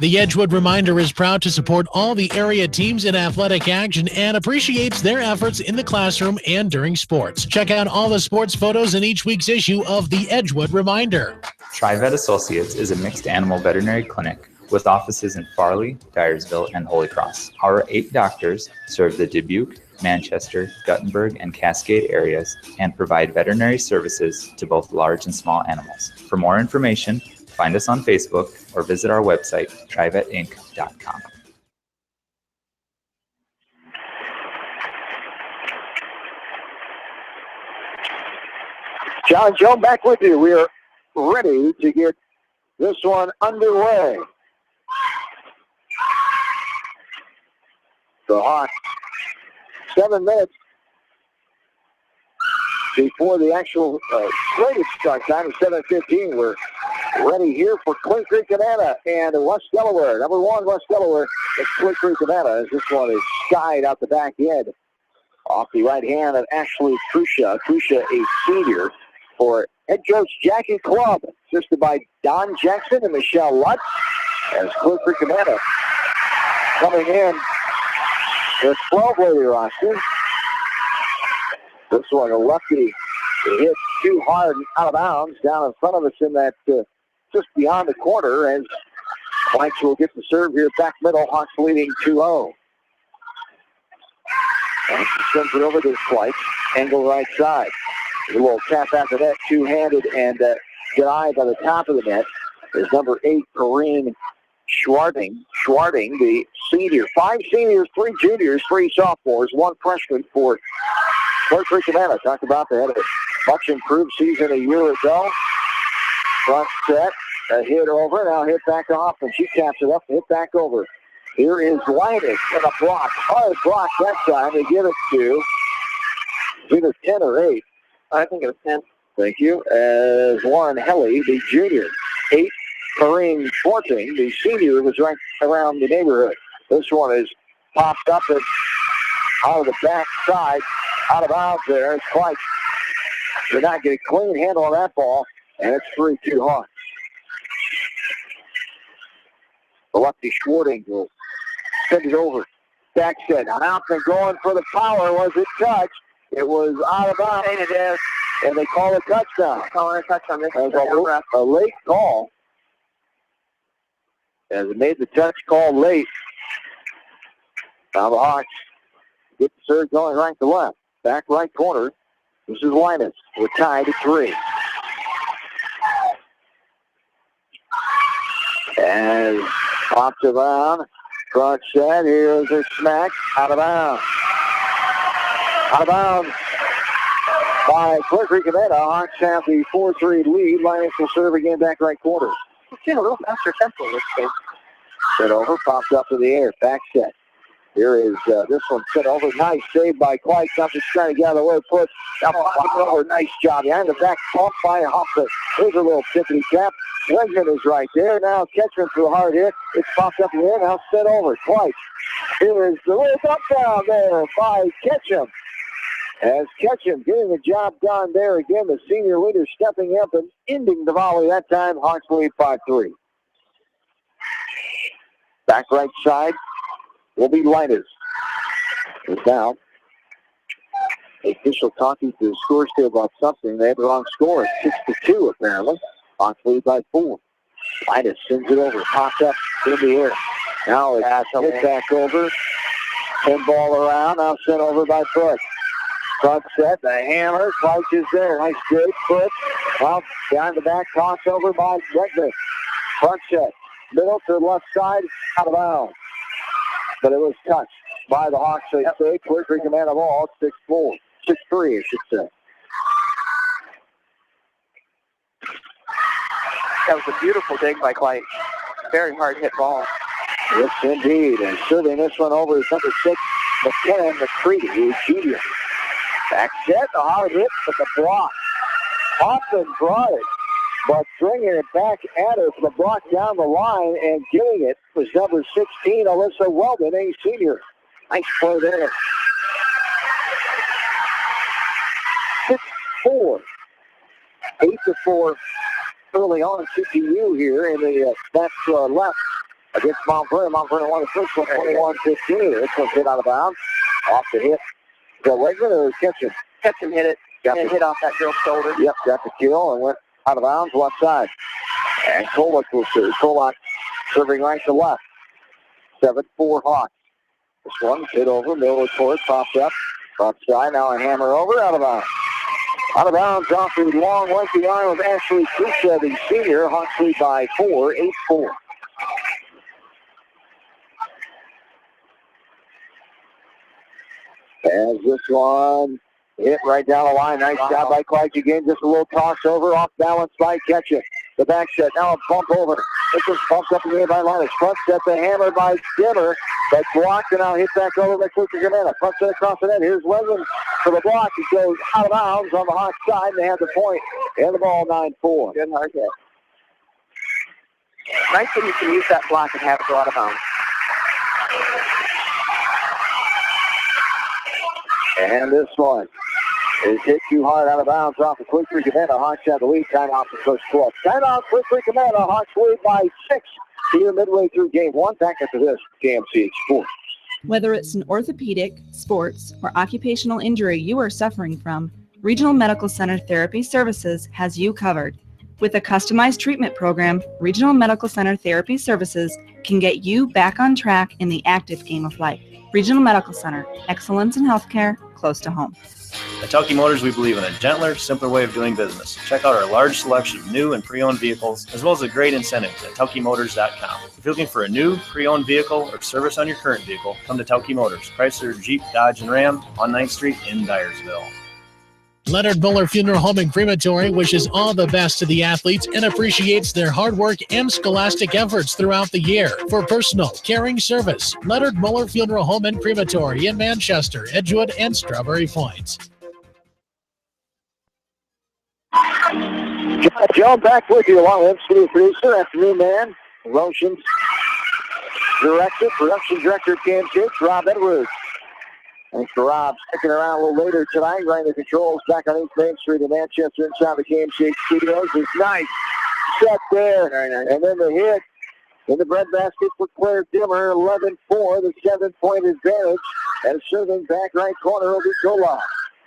The Edgewood Reminder is proud to support all the area teams in athletic action and appreciates their efforts in the classroom and during sports. Check out all the sports photos in each week's issue of the Edgewood Reminder. TriVet Associates is a mixed animal veterinary clinic with offices in Farley, Dyersville, and Holy Cross. Our 8 doctors serve the Dubuque, Manchester, Guttenberg, and Cascade areas and provide veterinary services to both large and small animals. For more information, find us on Facebook or visit our website, trivetinc.com. John Joe back with you. We are ready to get this one underway. The Hawks, 7 minutes before the actual slated start time of 7:15. We're ready here for Clear Creek Amana and West Delaware. Number 1, West Delaware. It's Clear Creek Amana as this one is skied out the back end. Off the right hand of Ashley Krusha. Krusha, a senior for Head coach Jackie Clubb, assisted by Don Jackson and Michelle Lutz, as Cliff Ricametta coming in with 12-lady roster. This one, a lefty, hit too hard and out of bounds down in front of us in that just beyond the corner, as Whites will get the serve here back middle. Hawks leading 2-0. And she sends it over to Whites. Angle right side. A little tap after that, two-handed, and get eye by the top of the net is number 8, Corrine Schwarting, the senior. 5 seniors, 3 juniors, 3 sophomores, 1 freshman for Clark Ricametta. Talked about that. A much improved season a year ago. Front set, a hit over, now hit back to Hoffman. She taps it up, hit back over. Here is Linus in a block. Hard block that time. They give it to either 10 or 8. I think it was 10. Thank you. As Warren Helly, the junior. 8, Corrine Schwarting, the senior, was right around the neighborhood. This one is popped up and out of the back side, out of bounds there. It's quite. They're not getting a clean handle on that ball, and it's 3-2 Hawks. The lefty Schwarting will send it over. Back set. Hoffman going for the power. Was it touched? It was out of bounds. It is. And they call a touchdown. Calling a touchdown. This is a late call. As it made the touch call late. Now the Hawks get the serve going right to left. Back right corner. This is Linus. We're tied at 3. As pops around. Front set. Here's a smack. Out of bounds. Out of bounds by Clark Ricametta. Hawks have the 4-3 lead. Linus will serve again back right corner. It's a little faster tempo in this game. Set over, popped up in the air. Back set. Here is this one set over. Nice save by Clyde. Just trying to get out of the way. Push. Over. Nice job. Behind the back, pump by Hoffman. Here's a little tippity tap. Wegman is right there. Now Ketchum for a hard hit. It's popped up in the air. Now set over. Clyde. Here is the little up down there by Ketchum. As Ketchum getting the job done there again. The senior leader stepping up and ending the volley that time. Hawks lead 5-3. Back right side will be Linus. It's down. The official talking to the scores here about something. They have the wrong score. It's 6-2 apparently. Hawks lead by 4. Linus sends it over. Pops up in the air. Now it's hit back over. Pinball around. Now sent over by Foot. Front set, the hammer, Clark is there. Nice straight foot. Well, behind the back, toss over by Wegman. Front set, middle to the left side, out of bounds. But it was touched by the Hawks. They say Clark Ricametta ball, 6-4. 6-3, I should say. That was a beautiful dig by Clyde. Very hard hit ball. Yes, indeed. And serving this one over is number 6, McKinnon McCready, who's junior. Back set, a hard hit, but the block. Hoffman brought it, but bringing it back at her for the block down the line and getting it was number 16, Alyssa Weldon, a senior. Nice play there. 6-4. 8-4 early on CPU here in the back left against Mount Vernon. Mount Vernon won the first one, 21-15. This one's hit out of bounds. Off the hit. Go Wegman or Ketchum? Ketchum hit it. Got it hit off that girl's shoulder. Yep, got the kill and went out of bounds left side. And Kolak will serve. Kolak serving right to left. 7-4 Hawks. This one hit over, middle of the court, popped up. Front side, now a hammer over, out of bounds. Out of bounds off the long lengthy arm of Ashley Kusa, the senior. Hawks lead by 4, 8-4. As this one hit right down the line. Nice job by Clark again. Just a little toss over, off balance by Ketchum. The back set, now a bump over. This was bumped up in the air by Linus. Front set, the hammer by Dimmer. But blocked and now hit back over by Clifton Granada. Front set across the net. Here's Wegman for the block. He goes out of bounds on the Hawks side. And they have the point. And the ball 9-4. Good hard hit. Nice that you can use that block and have it go out of bounds. And this one is hit too hard out of bounds off the Quick Creek Amanda. Hawks have the lead. Timeout for Coach Club. Timeout, Quick Creek Amanda. Hawks lead by 6 here midway through game 1. Back after this, KMCH Sports. Whether it's an orthopedic, sports, or occupational injury you are suffering from, Regional Medical Center Therapy Services has you covered. With a customized treatment program, Regional Medical Center Therapy Services can get you back on track in the active game of life. Regional Medical Center, excellence in healthcare, close to home. At Telke Motors, we believe in a gentler, simpler way of doing business. Check out our large selection of new and pre-owned vehicles, as well as a great incentives at TelkeMotors.com. If you're looking for a new, pre-owned vehicle or service on your current vehicle, come to Telke Motors, Chrysler, Jeep, Dodge, and Ram on 9th Street in Dyersville. Leonard Muller Funeral Home and Crematory wishes all the best to the athletes and appreciates their hard work and scholastic efforts throughout the year. For personal, caring service, Leonard Muller Funeral Home and Crematory in Manchester, Edgewood, and Strawberry Point. Joe back with you along with studio producer, afternoon man, Roshan's director, production director of KMCH, Rob Edwards. Thanks for Rob sticking around a little later tonight, running the controls back on East Main Street in Manchester inside the KMCH studios. It's nice set there, and then the hit in the breadbasket for Claire Dimmer, 11-4, the 7-point advantage, and serving back right corner will be Kola.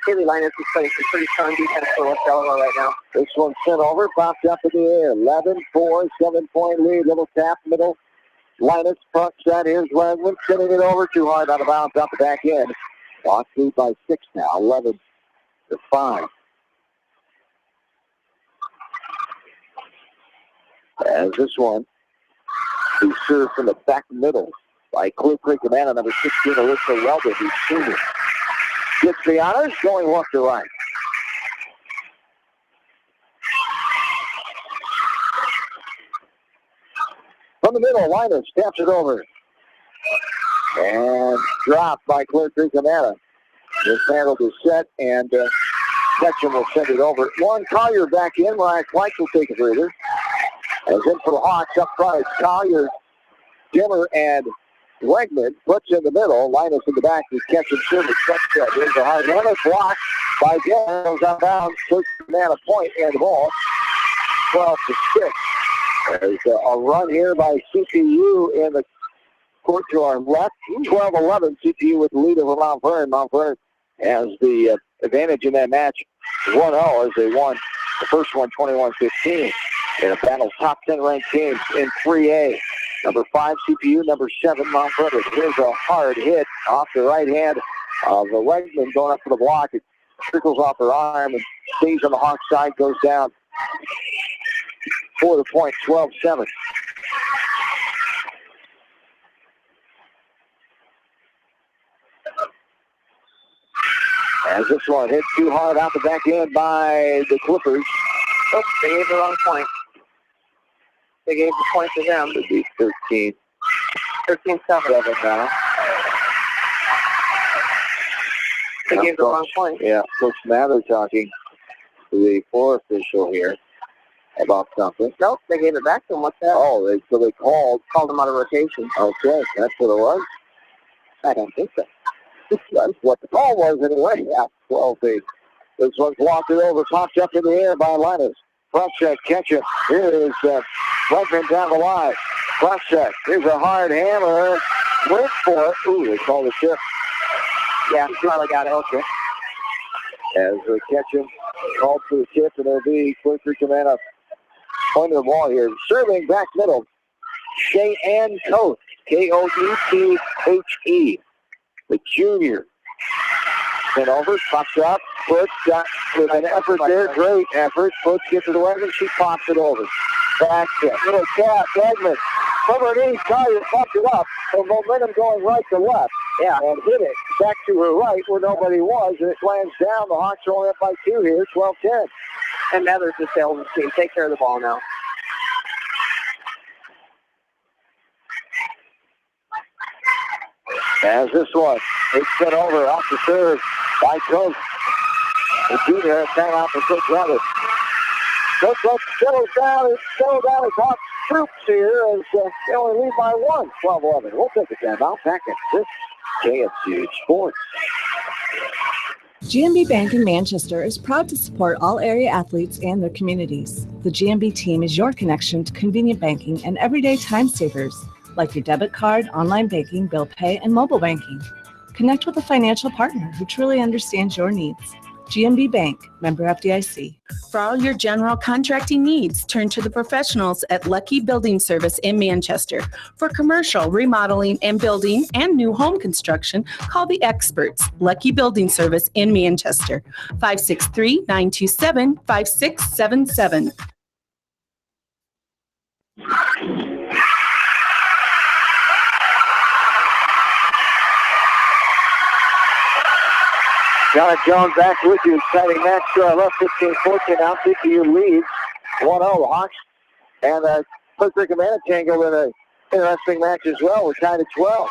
Haley Linus is playing some pretty strong defense for West Delaware right now. This one sent over, popped up in the air. 11-4, 7-point lead. Little tap, middle. Linus front set. Here's Wagman sending it over. Too hard out of bounds off the back end. Hawks lead by 6 now, 11-5. As this one is served from the back middle by Clue Creek Amanda, number 16, Alyssa Weldon, who's senior. Gets the honors, going left to right. From the middle, Linus taps it over. And dropped by Clear Creek Amanda. Just handled the set, and Ketchum will send it over. Lauren Collier back in. Ryan Fleich will take a breather. As in for the Hawks up front, it's Collier, Dimmer, and Wegman puts in the middle. Linus in the back is catching service. Here's a hard runner blocked by Dimmer. Goes out bounds. Puts man a point and the ball. 12-6. There's a run here by CPU in the court to our left. 12-11. CPU with the lead over Mount Vernon. Mount Vernon has the advantage in that match. 1-0 as they won the first one 21-15. In a battle top 10 ranked teams in 3A. Number 5, CPU. Number 7, Mount Vernon. Here's a hard hit off the right hand of the Wegman going up for the block. It trickles off her arm and stays on the Hawks side, goes down for the point, 12-7. As this one hit too hard out the back end by the Clippers. Oops, they gave the wrong point. They gave the point to them. It'd be 13. 13-7 now. They gave the wrong point. Yeah, Coach Mather talking to the floor official here about something. Nope, they gave it back to him. What's that? Oh, so they called them out of rotation. Okay, that's what it was? I don't think so. That's what the call was anyway. Yeah, 12-8. This one's walked it over, popped up in the air by Linus. Front check, catch it. Here is Wegman down the line. Front check. Here's a hard hammer. Went for it. Ooh, they called a chip. Yeah, probably got it. Okay. As they catch him, called for the tip, and it'll be Clear Creek Amanda pointing the ball here. Serving back middle. Cheyenne Coates. Kouthe. The junior. And over, pops up, Foots got with an effort there, great effort. Foots gets to the Wegman, she pops it over. Back set, little tap, Wegman. From her knees, Collier popped it up. The momentum going right to left. Yeah. And hit it back to her right where nobody was, and it lands down. The Hawks are only up by 2 here, 12-10. And Mathers just sailed the team. Take care of the ball now. As this one, it's sent over off the serve by Coach. The junior timeout for Coach Roberts. Coach lets settle down as Hawks troops here as they only lead by 1, 12-11. We'll take a timeout back at this KFC Sports. GMB Bank in Manchester is proud to support all area athletes and their communities. The GMB team is your connection to convenient banking and everyday time savers, like your debit card, online banking, bill pay, and mobile banking. Connect with a financial partner who truly understands your needs. GMB Bank, member FDIC. For all your general contracting needs, turn to the professionals at Lucky Building Service in Manchester. For commercial, remodeling, and building and new home construction, call the experts, Lucky Building Service in Manchester, 563-927-5677. John Jones back with you. Exciting match. Left 15-14 now. CPU leads 1-0. The Hawks and Costa Rica Manitango in an interesting match as well. We're tied at 12.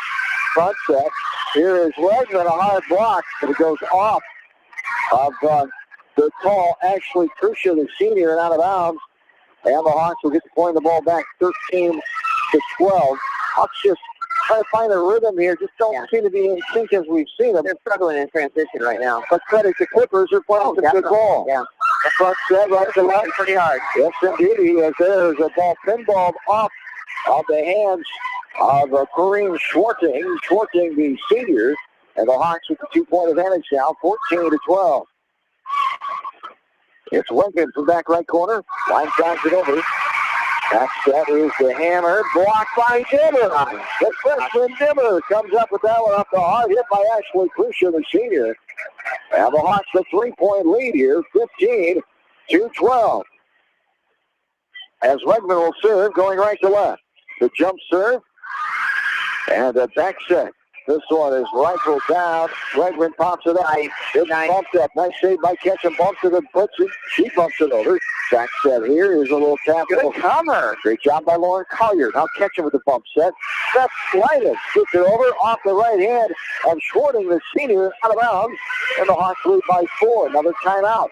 Front set. Here is Wegman, a hard block, but it goes off of the tall Ashley Crucia, the senior, and out of bounds. And the Hawks will get to point the ball back 13-12. Hawks just trying to find a rhythm here. Just don't seem to be in sync as we've seen them. They're struggling in transition right now. But credit the Clippers are playing some good ball. Yeah. The front set right to left. Pretty hard. Yes, indeed. As there's a ball pinballed off of the hands of Kareem Schwarting. Schwarting, the senior. And the Hawks with the 2-point advantage now, 14-12. It's Wegman from back right corner. Line drives it over. That set is the hammer, blocked by Dimmer. The freshman Dimmer comes up with that one off the hard hit by Ashley Crucia, the senior. And the Hawks a 3-point lead here, 15-12. As Wegman will serve, going right to left. The jump serve and a back set. This one is rifled down. Wegman pops it up. It's bumped up. Nice save by Ketchum. Bumps it and puts it. She bumps it over. Back set here. Here's a little tap. Good cover. Great job by Lauren Collier. Now Ketchum with the bump set. That's Slidas. Gets it over off the right hand of Schwarting, the senior, out of bounds. And the Hawks lead by 4. Another timeout.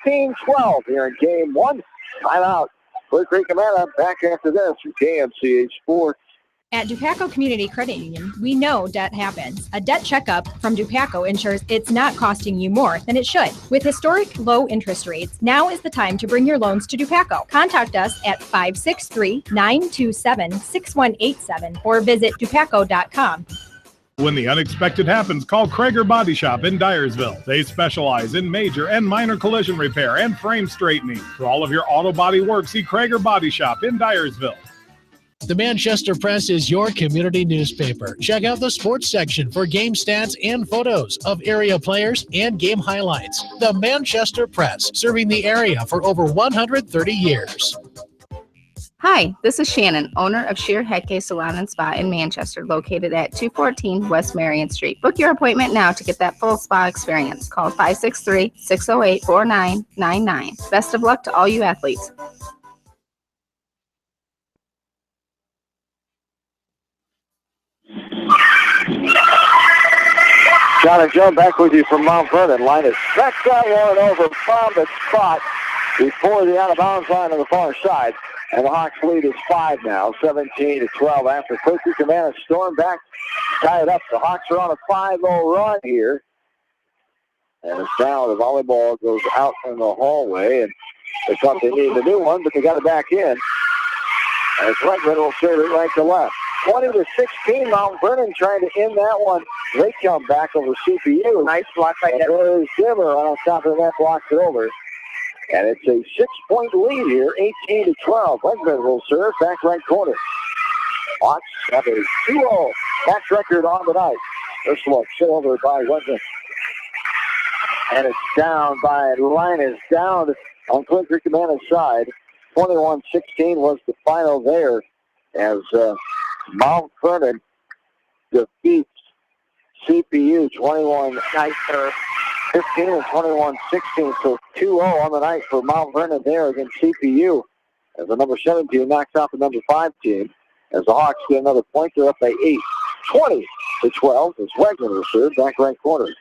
16-12 here in game 1. Timeout. Clear Creek Amana back after this from KMCH Sports. At Dupaco Community Credit Union, we know debt happens. A debt checkup from Dupaco ensures it's not costing you more than it should. With historic low interest rates, now is the time to bring your loans to Dupaco. Contact us at 563-927-6187 or visit dupaco.com. When the unexpected happens, call Krager Body Shop in Dyersville. They specialize in major and minor collision repair and frame straightening. For all of your auto body work, see Krager Body Shop in Dyersville. The Manchester Press is your community newspaper. Check out the sports section for game stats and photos of area players and game highlights. The Manchester Press, serving the area for over 130 years. Hi, this is Shannon, owner of Sheer Hecke Salon and Spa in Manchester, located at 214 West Marion Street. Book your appointment now to get that full spa experience. Call 563-608-4999. Best of luck to all you athletes. John and Joe back with you from Mount Vernon. Linus backs that one over from the spot before the out-of-bounds line on the far side. And the Hawks lead is 5 now, 17-12 after Costa Rica Amana storm back, tie it up. The Hawks are on a 5-0 run here. And it's now the volleyball goes out in the hallway, and they thought they needed a new one, but they got it back in. As Redmond will serve it right to left. 20-16, Mount Vernon trying to end that one. They come back over CPU. Nice block by Dimmer. There's Dimmer on top of that, blocks it over. And it's a 6-point lead here, 18-12. Redmond will serve, back right corner. Hawks have a 2-0 match record on the night. This one shut over by Redmond. And it's down by Linus, down on Costa Rica Amana's side. 21-16 was the final there as Mount Vernon defeats CPU 21-15 and 21-16. So 2-0 on the night for Mount Vernon there against CPU as the number 7 team knocks out the number 5 team. As the Hawks get another point, they're up by 8. 20-12 as Wegman will serve, back right corner.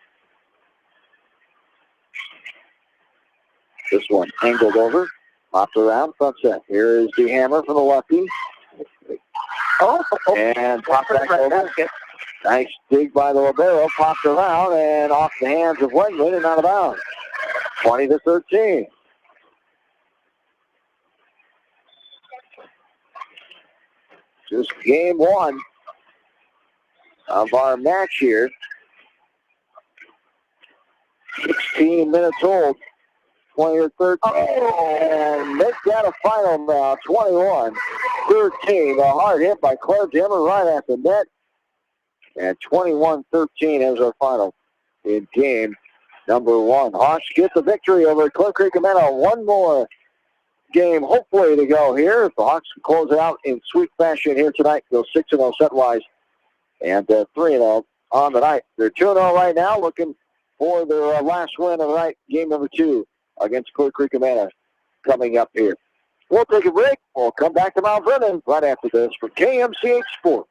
This one angled over, popped around, front set. Here is the hammer from the lefty. And pop back over. Nice dig by the libero, popped around and off the hands of Wegman and out of bounds. 20-13. Just game one of our match here. 16 minutes old. 20 or 13. And make that a final now. 21-13. A hard hit by Claire Dimmer right at the net. And 21-13 is our final in game number one. Hawks get the victory over Clear Creek Amana. One more game hopefully to go here. If the Hawks can close it out in sweet fashion here tonight, go 6-0 set-wise and 3-0 on the night. They're 2-0 right now, looking for their last win of the night, game number 2 against Clear Creek Amana coming up here. We'll take a break. We'll come back to Mount Vernon right after this for KMCH Sports.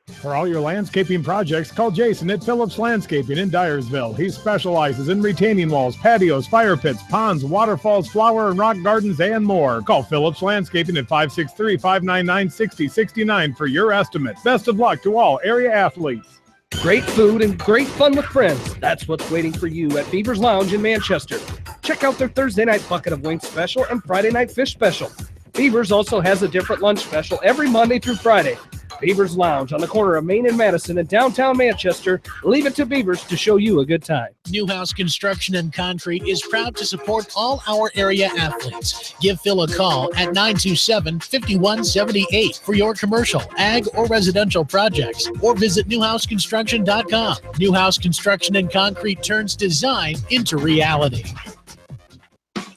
For all your landscaping projects, call Jason at Phillips Landscaping in Dyersville. He specializes in retaining walls, patios, fire pits, ponds, waterfalls, flower and rock gardens, and more. Call Phillips Landscaping at 563-599-6069 for your estimate. Best of luck to all area athletes. Great food and great fun with friends. That's what's waiting for you at Beaver's Lounge in Manchester. Check out their Thursday night bucket of wings special and Friday night fish special. Beaver's also has a different lunch special every Monday through Friday. Beaver's Lounge on the corner of Main and Madison in downtown Manchester. Leave it to Beaver's to show you a good time. Newhouse Construction and Concrete is proud to support all our area athletes. Give Phil a call at 927-5178 for your commercial, ag, or residential projects, or visit newhouseconstruction.com. Newhouse Construction and Concrete turns design into reality.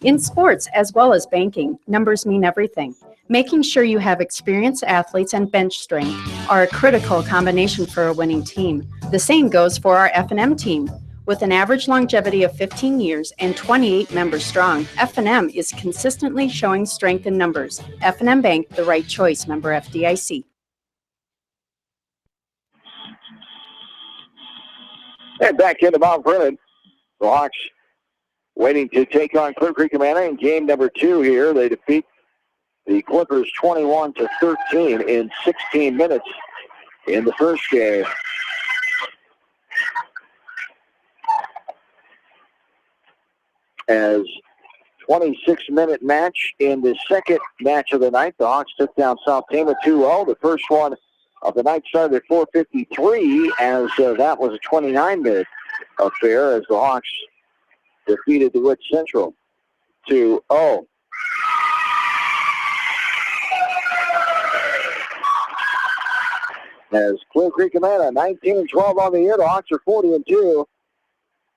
In sports, as well as banking, numbers mean everything. Making sure you have experienced athletes and bench strength are a critical combination for a winning team. The same goes for our F&M team. With an average longevity of 15 years and 28 members strong, F&M is consistently showing strength in numbers. F&M Bank, the right choice, member FDIC. And back into Mount Vernon. The Hawks waiting to take on Clear Creek Amana in game number 2 here. They defeat the Clippers 21-13 in 16 minutes in the first game. As 26-minute match in the second match of the night, the Hawks took down South Tama 2-0. The first one of the night started at 4:53, as that was a 29-minute affair as the Hawks defeated the Wood Central 2-0. As Clear Creek Amana 19-12 on the year, the Hawks are 40-2.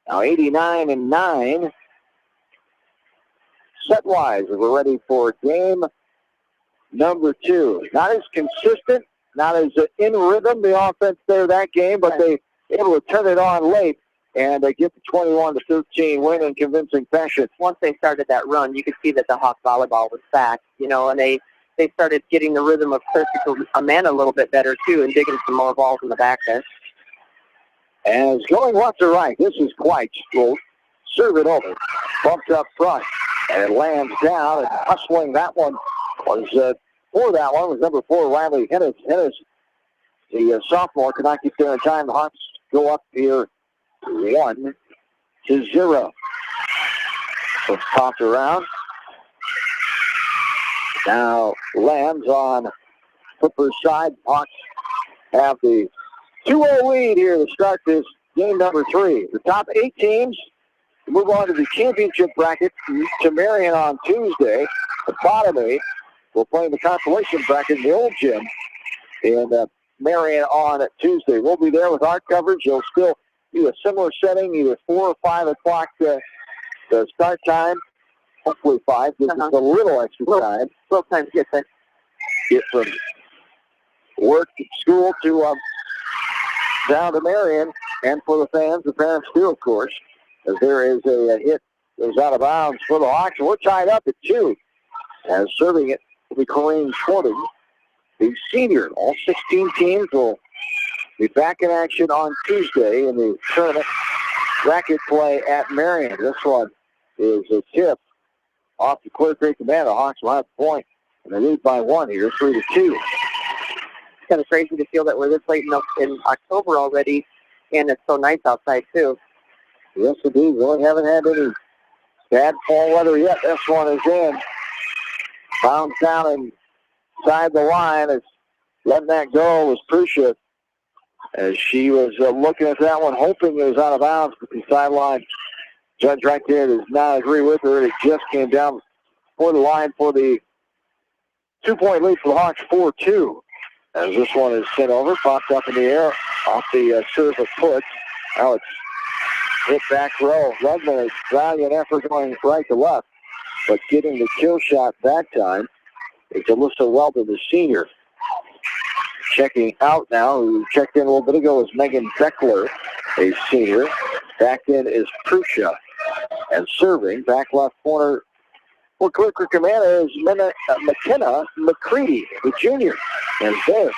Now 89-9. Set-wise, we're ready for game number 2. Not as consistent, not as in rhythm, the offense there that game, but they able to turn it on late and get the 21-13 win in convincing fashion. Once they started that run, you could see that the Hawk volleyball was back, and they started getting the rhythm of Clear Creek Amana a little bit better, too, and digging some more balls in the back there. As going left to right, this is Quite. Will serve it over. Bumped up front, and it lands down, and hustling that one was, for that one, was number 4, Riley Hennis. Hennis, the sophomore, could not get there in time. The Hawks go up here 1-0. So popped around. Now lands on Clippers' side. Hawks have the 2-0 lead here to start this game number 3. The top 8 teams move on to the championship bracket to Marion on Tuesday. The bottom 8 will play in the consolation bracket in the old gym in Marion on Tuesday. We'll be there with our coverage. It'll still be a similar setting, either 4 or 5 o'clock the start time. Hopefully 5. Gives us a little extra time. Little time to get there. Get from work, school to down to Marion, and for the fans, the parents too, of course, as there is a hit that was out of bounds for the Hawks. We're tied up at 2. As serving it will be Corrine Schwarting, the senior. All 16 teams will be back in action on Tuesday in the tournament bracket play at Marion. This one is a tip off the Clear Creek Amana. Hawks will have a point, and they lead by 1 here, 3-2. kind of crazy to feel that we're this late in October already, and it's so nice outside, too. Yes, indeed. We really haven't had any bad fall weather yet. This one is in. Bounds down inside the line. It's letting that go was Prussia, as she was looking at that one, hoping it was out of bounds, but the sideline judge right there does not agree with her. It just came down for the line for the 2-point lead for the Hawks, 4-2. As this one is sent over, popped up in the air off the serve of foot. Now it's hit back row. Redmond is valiant effort going right to left, but getting the kill shot that time is Alyssa Weldon, the senior. Checking out now, who checked in a little bit ago, is Megan Beckler, a senior. Back in is Prussia. And serving, back left corner for Clicker Commander is McKenna McCready, the junior. And there,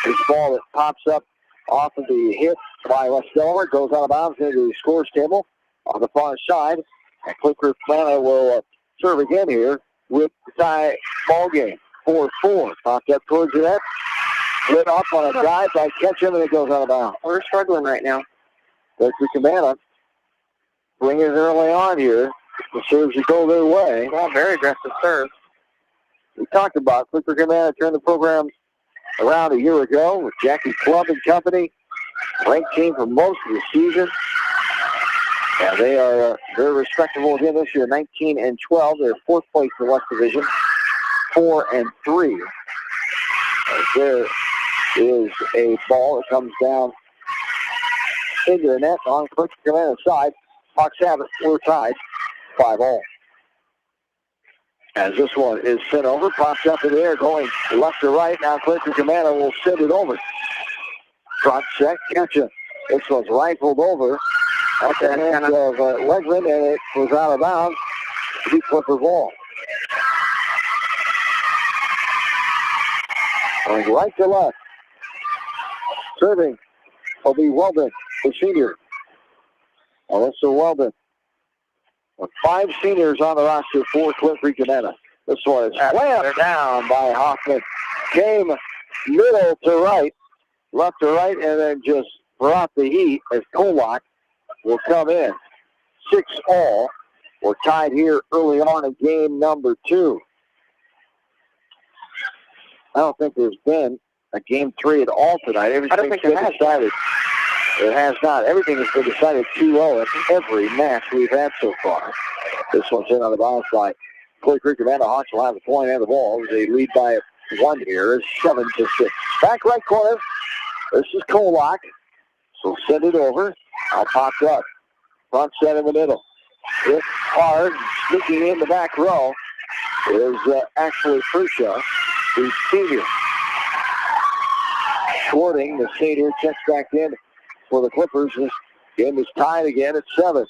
this ball that pops up off of the hit by West Delaware goes out of bounds into the scores table on the far side. And Clicker Commander will serve again here with the tie ball game. 4-4. Popped up towards the net. Lit off on a dive by Ketchum, and it goes out of bounds. We're struggling right now. Clicker Commander bring it early on here. The serves will go their way. Well, very aggressive serve. We talked about Clicker Commander turned the program around a year ago with Jackie Clubb and company. Ranked team for most of the season. And they are very respectable again this year, 19-12. They're fourth place in the West Division, 4-3. As there is a ball that comes down into the net on Clicker Commander's side. Hawks have it. We're tied 5-all. As this one is sent over, pops up in the air, going left to right. Now Clicker Commander will send it over. Front check, catch it. This one's rifled over at the hand of Legman, and it was out of bounds to be Clipper ball. Going right to left. Serving will be Weldon, the senior. Alyssa Weldon. With 5 seniors on the roster for Clifford Canetta. This one is slammed down by Hoffman. Came middle to right, left to right, and then just brought the heat as Kolak will come in. 6-all. We're tied here early on in game number 2. I don't think there's been a game 3 at all tonight. Everything's been decided. It has not. Everything has been decided 2-0 in every match we've had so far. This one's in on the bounce by Clay Creek Commander. Hawks will have the point and the ball. They lead by 1 here, 7-6. Back right corner. This is Kolak. So send it over. Now popped up. Front set in the middle. Hit hard. Sneaking in the back row is actually Prussia, the senior. Schwarting, the senior, checks back in for the Clippers. This game is tied again at 7.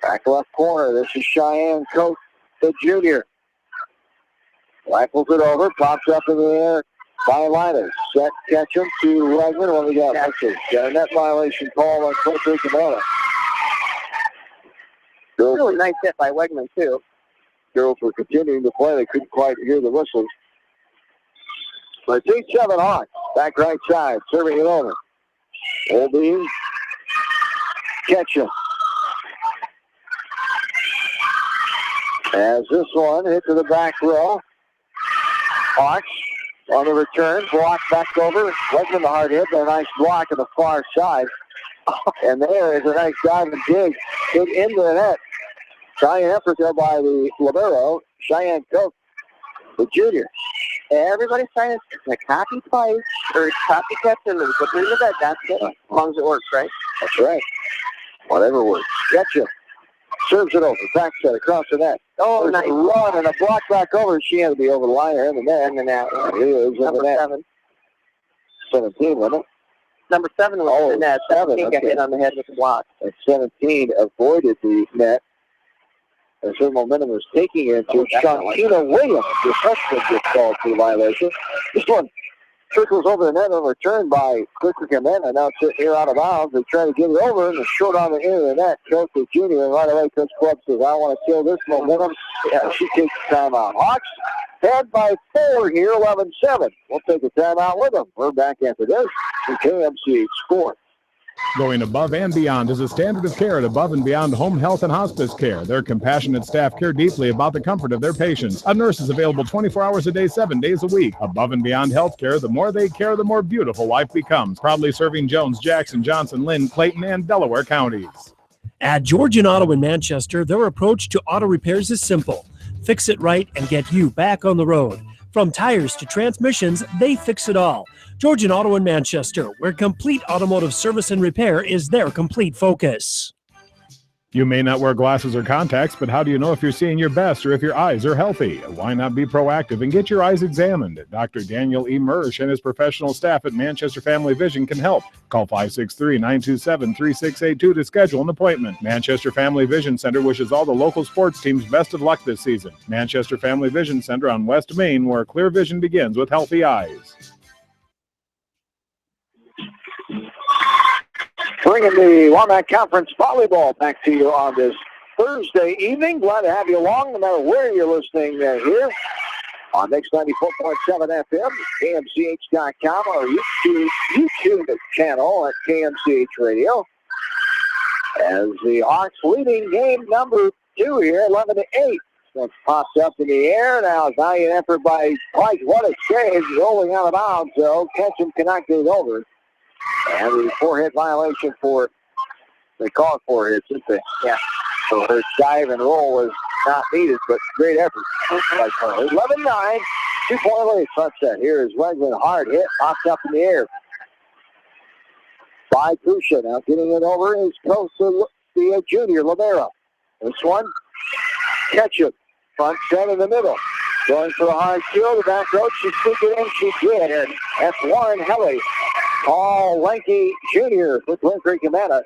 Back left corner. This is Cheyenne Coates, the junior. Rifles it over, pops up in the air by Linus. Set, catch him to Wegman. What do we got? Got a net violation call on Clifford Cabana. Really nice hit by Wegman, too. Girls were continuing to play. They couldn't quite hear the whistles. But it's 8-7 Hawks. Back right side, serving it over. Oldie, catch him. As this one hit to the back row. Hawks on the return, block back over. Wasn't a hard hit, but a nice block on the far side. And there is a nice dive and dig. Hit into the net. Cheyenne effort there by the libero, Cheyenne Coates, the junior. Everybody's trying to copy plays or copycat them and put it into that. That's it. As long as it works, right? That's right. Whatever works. Getcha. Serves it over. Back set across the net. Oh, nice. Run and a block back over. She had to be over the line or in the net. And the net. Number 7. 17, wasn't it? Number 7 was in the net. 17 got hit on the head with the block. And 17 avoided the net. As her momentum was taking it to Shantina Williams. The freshman gets called for the violation. This one trickles over the net and returned by Clifford Camena. Now sitting here out of bounds. They try to get it over, and it's short on the end of the net. Coach is junior, and right away Coach Club says, I want to kill this momentum. Yeah, she takes the timeout. Hawks head by 4 here, 11-7. We'll take a timeout with them. We're back after this. The KMCH score. Going above and beyond is a standard of care at Above and Beyond Home Health and Hospice Care. Their compassionate staff care deeply about the comfort of their patients. A nurse is available 24 hours a day, 7 days a week. Above and Beyond Healthcare, the more they care, the more beautiful life becomes. Proudly serving Jones, Jackson, Johnson, Lynn, Clayton, and Delaware counties. At Georgian Auto in Manchester, their approach to auto repairs is simple. Fix it right and get you back on the road. From tires to transmissions, they fix it all. Georgian Auto in Manchester, where complete automotive service and repair is their complete focus. You may not wear glasses or contacts, but how do you know if you're seeing your best or if your eyes are healthy? Why not be proactive and get your eyes examined? Dr. Daniel E. Mersch and his professional staff at Manchester Family Vision can help. Call 563-927-3682 to schedule an appointment. Manchester Family Vision Center wishes all the local sports teams best of luck this season. Manchester Family Vision Center on West Main, where clear vision begins with healthy eyes. Bringing the Wamac Conference Volleyball back to you on this Thursday evening. Glad to have you along, no matter where you're listening here on Mix 94.7 FM, KMCH.com, or YouTube channel at KMCH Radio. As the Hawks leading game number 2 here, 11-8. Once pops up in the air. Now, valiant effort by Pike. What a save, rolling out of bounds, though. Ketchum cannot get it over. And the 4-hit violation for, they call it 4 hits, didn't they? Yeah. So her dive and roll was not needed, but great effort by Carly. 11-9, 2-point lead, front set. Here is Wegman, hard hit, pops up in the air by Kusha. Now getting it over is close to the junior, Lamera. This one, Ketchum, front set in the middle. Going for the hard kill, the back road, she sneaked it in, she did, and that's Warren Helly. Tall, lanky junior with Winfrey Camana.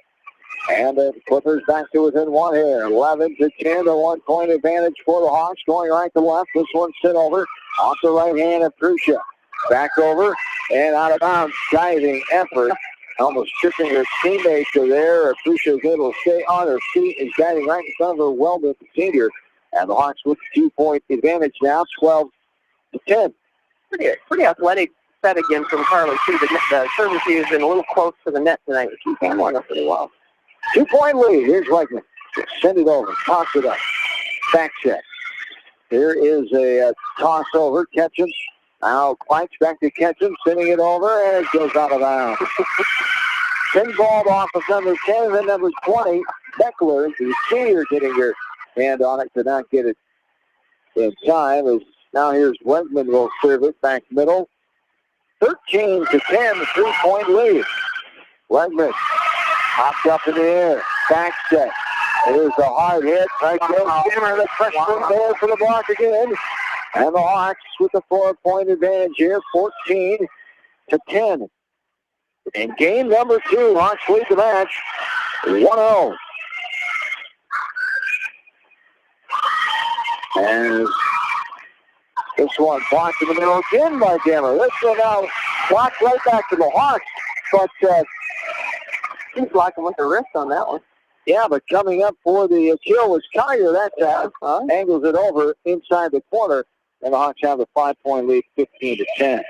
And the Clippers back to within 1 here. 11-10, the 1-point advantage for the Hawks. Going right to left. This one sent over off the right hand of Prusha. Back over and out of bounds. Diving effort. Almost tripping her teammate to there. Prusha is able to stay on her feet and guiding right in front of her Weldon senior. And the Hawks with the 2-point advantage now, 12-10. Pretty athletic set again from Carly, too. The service has been a little close to the net tonight. She's handling it pretty well. 2-point lead. Here's Wegman. Send it over. Toss it up. Back check. Here is a toss over. Ketchum. Now Pikes back to Ketchum. Sending it over, and it goes out of bounds. Pinballed off of number 10, and then number 20, Beckler, the senior, getting her hand on it. Could not get it in time. As now here's Wegman will serve it back middle. 13-10, the 3-point lead. Wegman hopped up in the air. Back set. There's a hard hit. Right there. Hammer the freshman there for the block again. And the Hawks with the 4-point advantage here, 14-10. In game number 2, Hawks lead the match 1-0. And this one blocked in the middle again by Demmer. This one now blocked right back to the Hawks. But he's blocking with the wrist on that one. Yeah, but coming up for the kill was Collier that time. Angles it over inside the corner. And the Hawks have the 5-point lead, 15-10.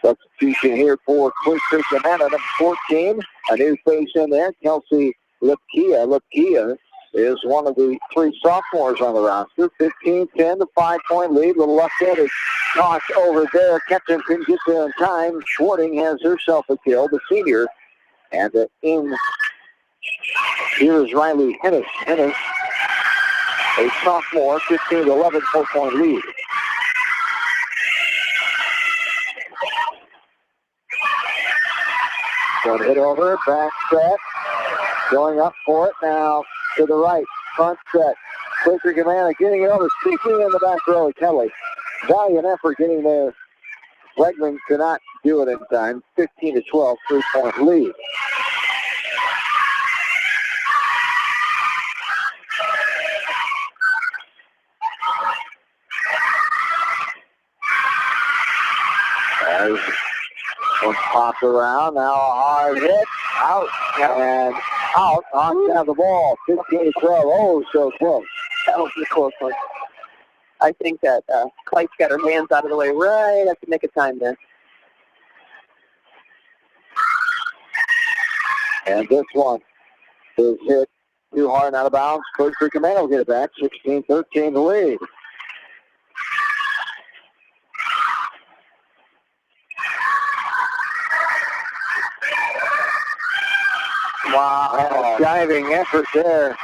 Substitution here for Clifford Camana, number 14. A new face in there, Kelsey Lipkia. Lipkia is one of the 3 sophomores on the roster. 15-10, the 5-point lead. Little left-handed toss over there. Ketchum couldn't get there in time. Schwarting has herself a kill, the senior. And here is Riley Hennis. Hennis, a sophomore, 15-11, 4-point lead. Going to hit over, back set. Going up for it now to the right. Front set. Clifford Camana getting it over. Sneaking in the back row. Kelly. Valiant effort getting there. Wegman could not do it in time. 15-12, 3-point lead. There's one popped around. Now a hard hit. Out and out. Hawks have the ball. 15-12. Oh, so close. That was a close one. I think that Clyde's got her hands out of the way right at the nick of time there. And this one is hit too hard and out of bounds. Coach Command will get it back. 16-13 the lead. Wow, diving effort there.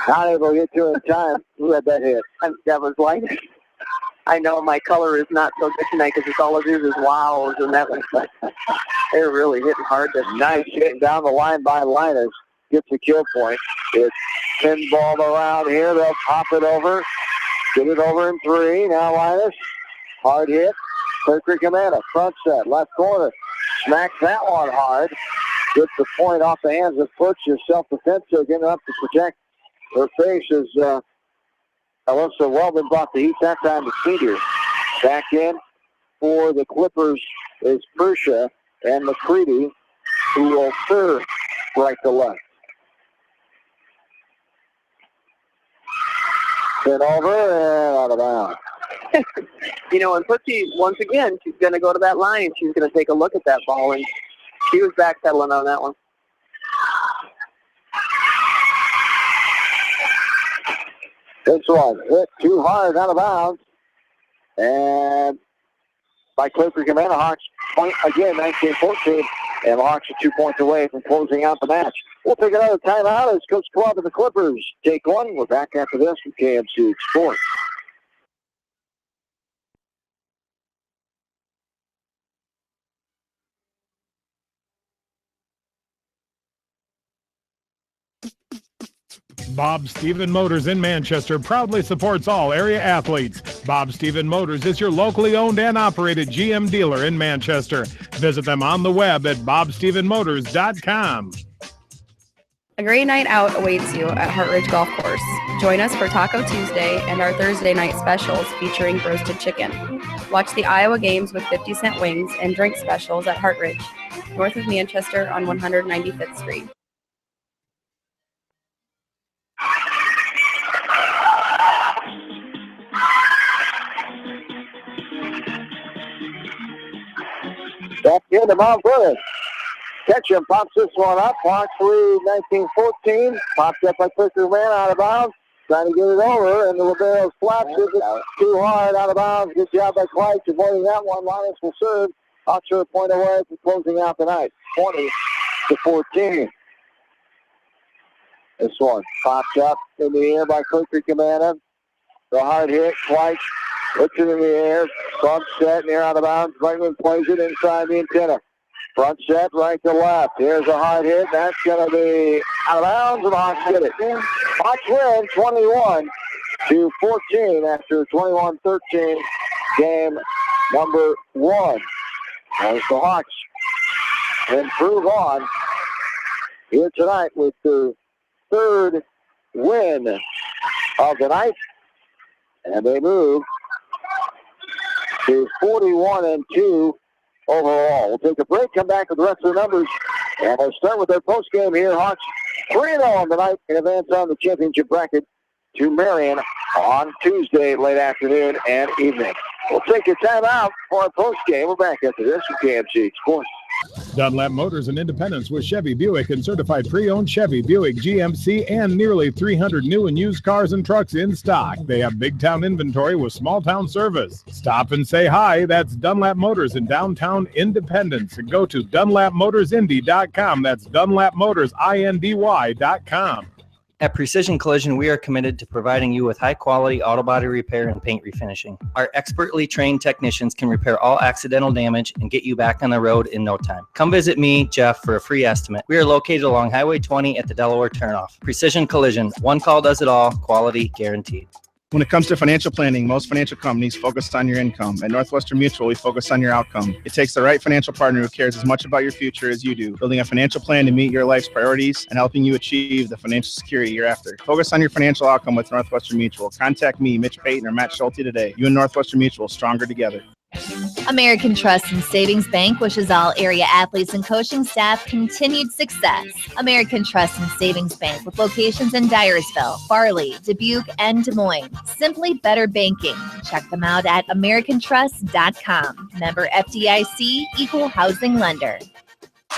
Not able to get to it in time. Who had that hit? That was light. I know my color is not so good tonight because it's all it is wows, and that was they're really hitting hard. Nice hitting down the line by Linus. Gets a kill point. It's pinballed around here. They'll pop it over. Get it over in 3. Now Linus. Hard hit. Kirk Amanda. Front set. Left corner. Smacks that one hard. Gets the point off the hands of Butch. Self-defense. So getting up to protect her face is Alyssa Weldon brought the heat that time to senior. Back in for the Clippers is Persha and McCready, who will serve right to left. Spin over and out of bounds. You know, and Putty, once again, she's going to go to that line and she's going to take a look at that ball, and she was backpedaling on that one. This one hit too hard, out of bounds. And by Clipper Commander, Hawks point again, 19-14. And the Hawks are 2 points away from closing out the match. We'll take another timeout as Coach Club and the Clippers take one. We're back after this from KMC Sports. Bob Stephen Motors in Manchester proudly supports all area athletes. Bob Stephen Motors is your locally owned and operated GM dealer in Manchester. Visit them on the web at bobstephenmotors.com. A great night out awaits you at Hartridge Golf Course. Join us for Taco Tuesday and our Thursday night specials featuring roasted chicken. Watch the Iowa games with 50-cent wings and drink specials at Hartridge, north of Manchester on 195th Street. Back into Mount Vernon. Ketchum pops this one up. Hawks lead 19-14. Popped up by Clicker Man out of bounds. Trying to get it over, and the libero flaps it too hard out of bounds. Good job by Clyde avoiding that one. Linus will serve. Hawks are a point away from closing out the night. 20-14. This one popped up in the air by Clicker Commander. The hard hit. Clyde puts it in the air. Front set near out of bounds. Brightman plays it inside the antenna. Front set right to left. Here's a hard hit. That's going to be out of bounds, and the Hawks get it. Hawks win 21-14 after 21-13 game number 1. As the Hawks improve on here tonight with their third win of the night. And they move to 41-2 overall. We'll take a break, come back with the rest of the numbers, and we'll start with their postgame here. Hawks 3-0 on the night and advance on the championship bracket to Marion on Tuesday late afternoon and evening. We'll take a timeout for our postgame. We're back after this from KMC Sports. Dunlap Motors and Independence with Chevy, Buick, and certified pre-owned Chevy, Buick, GMC, and nearly 300 new and used cars and trucks in stock. They have big town inventory with small town service. Stop and say hi. That's Dunlap Motors in downtown Independence. And go to DunlapMotorsIndy.com. That's DunlapMotorsIndy.com. At Precision Collision, we are committed to providing you with high-quality auto body repair and paint refinishing. Our expertly trained technicians can repair all accidental damage and get you back on the road in no time. Come visit me, Jeff, for a free estimate. We are located along Highway 20 at the Delaware turnoff. Precision Collision, one call does it all, quality guaranteed. When it comes to financial planning, most financial companies focus on your income. At Northwestern Mutual, we focus on your outcome. It takes the right financial partner who cares as much about your future as you do, building a financial plan to meet your life's priorities and helping you achieve the financial security you're after. Focus on your financial outcome with Northwestern Mutual. Contact me, Mitch Payton, or Matt Schulte today. You and Northwestern Mutual, stronger together. American Trust and Savings Bank wishes all area athletes and coaching staff continued success. American Trust and Savings Bank with locations in Dyersville, Farley, Dubuque, and Des Moines. Simply better banking. Check them out at americantrust.com. Member FDIC, Equal Housing Lender.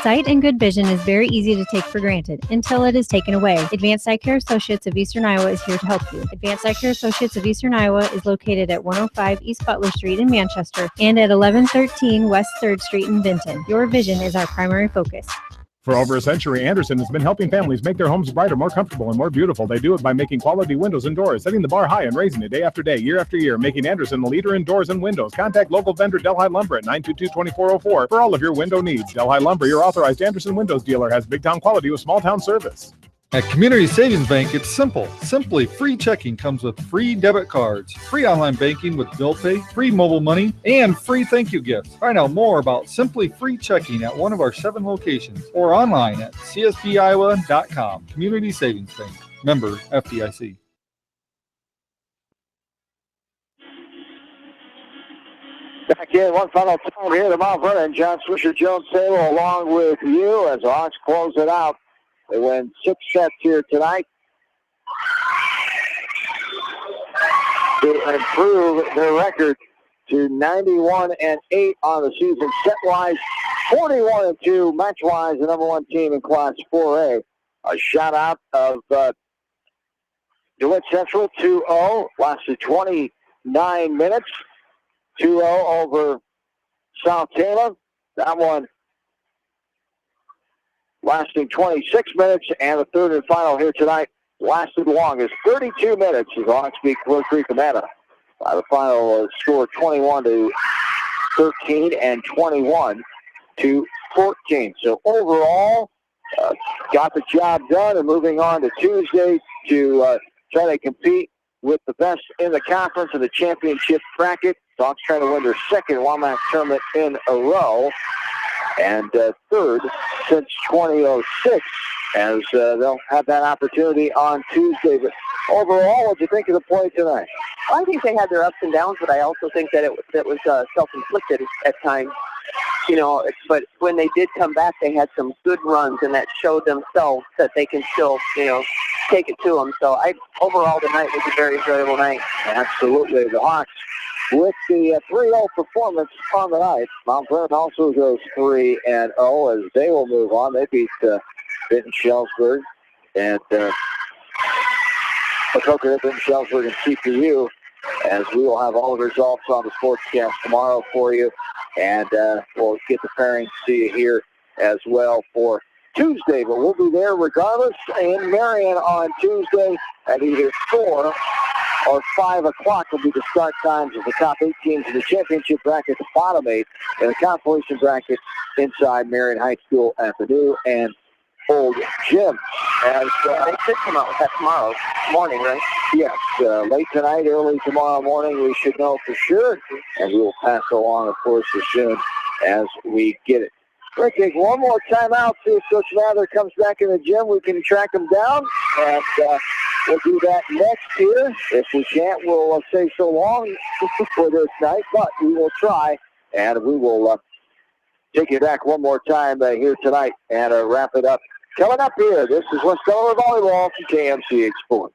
Sight and good vision is very easy to take for granted until it is taken away. Advanced Eye Care Associates of Eastern Iowa is here to help you. Advanced Eye Care Associates of Eastern Iowa is located at 105 East Butler Street in Manchester and at 1113 West 3rd Street in Vinton. Your vision is our primary focus. For over a century, Anderson has been helping families make their homes brighter, more comfortable, and more beautiful. They do it by making quality windows and doors, setting the bar high and raising it day after day, year after year, making Anderson the leader in doors and windows. Contact local vendor Delhi Lumber at 922-2404 for all of your window needs. Delhi Lumber, your authorized Anderson Windows dealer, has big town quality with small town service. At Community Savings Bank, it's simple. Simply free checking comes with free debit cards, free online banking with bill pay, free mobile money, and free thank you gifts. Find out more about Simply Free Checking at one of our 7 locations or online at csbiowa.com. Community Savings Bank. Member FDIC. Back in one final time here to Mount Vernon. John Swisher Jones Salo along with you as the Hawks close it out. They win 6 sets here tonight to improve their record to 91-8 on the season set-wise, 41-2 match-wise, the number 1 team in Class 4A. A shout-out of DeWitt Central 2-0, lasted 29 minutes, 2-0 over South Tama. That one lasting 26 minutes, and the third and final here tonight lasted longest, 32 minutes as the Hawks beat Clear Creek Amana. The final score 21-13 and 21-14. So overall, got the job done, and moving on to Tuesday to try to compete with the best in the conference in the championship bracket. The Hawks trying to win their second Wamac tournament in a row, and third since 2006, as they'll have that opportunity on Tuesday. But overall, what do you think of the play tonight? I think they had their ups and downs, but I also think that it was self-inflicted at times. You know, but when they did come back, they had some good runs, and that showed themselves that they can still, take it to them. So overall, the night was a very enjoyable night. Absolutely. The Hawks, with the 3-0 performance on the night, Mount Vernon also goes 3-0 as they will move on. They beat Benton Shellsburg and Pacoka, Benton Shellsburg, and CPU, as we will have all the results on the Sportscast tomorrow for you. And we'll get the pairings to you here as well for Tuesday. But we'll be there regardless in Marion on Tuesday at either 4 or 5 o'clock will be the start times of the top 8 teams in the championship bracket, the bottom 8 in the consolation bracket inside Marion High School at the new and old gym. As they should come out with that tomorrow morning, right? Yes, late tonight, early tomorrow morning, we should know for sure, and we will pass along, of course, as soon as we get it. We're going to take one more time out, see if Coach Mather comes back in the gym. We can track him down, and we'll do that next here. If we can't, we'll say so long for this night, but we will try, and we will take you back one more time here tonight and wrap it up. Coming up here, this is West Delaware Volleyball from KMCH Sports.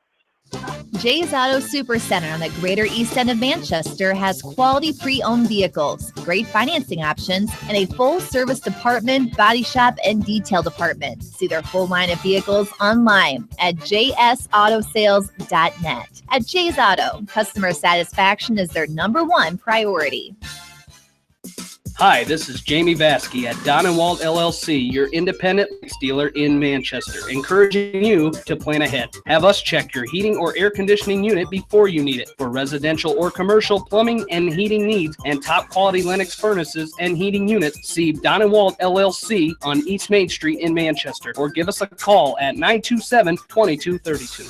Jay's Auto Super Center on the Greater East End of Manchester has quality pre-owned vehicles, great financing options, and a full-service department, body shop, and detail department. See their full line of vehicles online at jsautosales.net. At Jay's Auto, customer satisfaction is their #1 priority. Hi, this is Jamie Vasky at Don & Walt LLC, your independent dealer in Manchester, encouraging you to plan ahead. Have us check your heating or air conditioning unit before you need it. For residential or commercial plumbing and heating needs and top quality Lennox furnaces and heating units, see Don & Walt LLC on East Main Street in Manchester, or give us a call at 927-2232.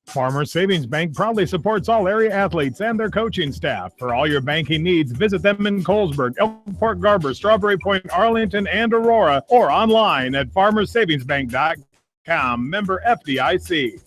Farmers Savings Bank proudly supports all area athletes and their coaching staff. For all your banking needs, visit them in Colesburg, Elkport, Garber, Strawberry Point, Arlington, and Aurora, or online at farmersavingsbank.com. Member FDIC.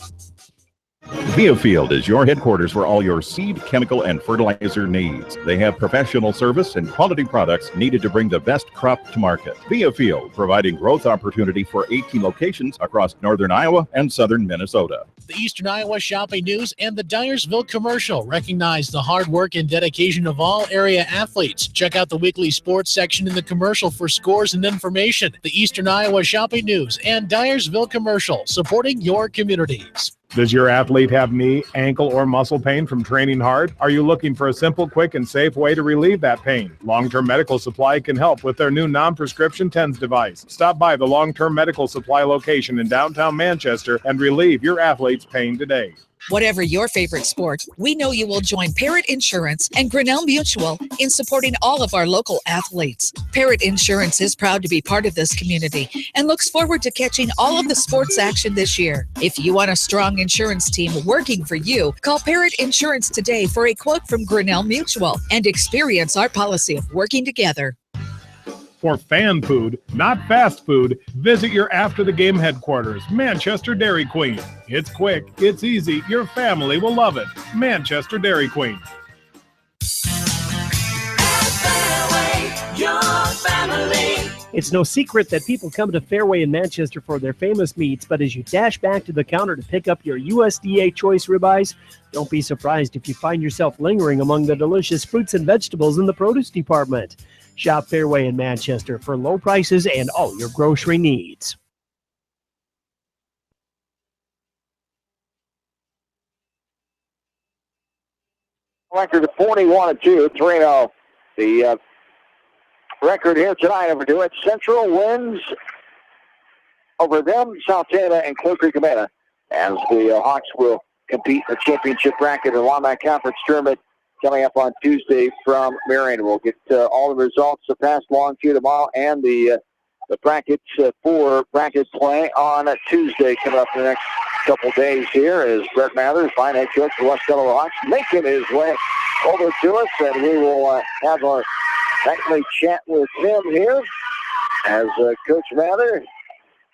Viafield is your headquarters for all your seed, chemical, and fertilizer needs. They have professional service and quality products needed to bring the best crop to market. Viafield, providing growth opportunity for 18 locations across northern Iowa and southern Minnesota. The Eastern Iowa Shopping News and the Dyersville Commercial recognize the hard work and dedication of all area athletes. Check out the weekly sports section in the commercial for scores and information. The Eastern Iowa Shopping News and Dyersville Commercial, supporting your communities. Does your athlete have knee, ankle, or muscle pain from training hard? Are you looking for a simple, quick, and safe way to relieve that pain? Long-Term Medical Supply can help with their new non-prescription TENS device. Stop by the Long-Term Medical Supply location in downtown Manchester and relieve your athlete's pain today. Whatever your favorite sport, we know you will join Parrott Insurance and Grinnell Mutual in supporting all of our local athletes. Parrott Insurance is proud to be part of this community and looks forward to catching all of the sports action this year. If you want a strong insurance team working for you, call Parrott Insurance today for a quote from Grinnell Mutual and experience our policy of working together. For fan food, not fast food, visit your after-the-game headquarters, Manchester Dairy Queen. It's quick, it's easy, your family will love it. Manchester Dairy Queen. It's no secret that people come to Fairway in Manchester for their famous meats, but as you dash back to the counter to pick up your USDA choice ribeyes, don't be surprised if you find yourself lingering among the delicious fruits and vegetables in the produce department. Shop Fairway in Manchester for low prices and all your grocery needs. Record of 41-2, 3-0. The record here tonight over to it. Central wins over them, South Tama and Clear Creek Amana, as the Hawks will compete in the championship bracket of the Wamac Conference Tournament coming up on Tuesday from Marion. We'll get all the results passed along to you tomorrow and the brackets for bracket play on Tuesday coming up in the next couple days here as Brett Mathers, fine head coach for West Delaware Hawks, making his way over to us, and we will have our nightly chat with him here as Coach Mather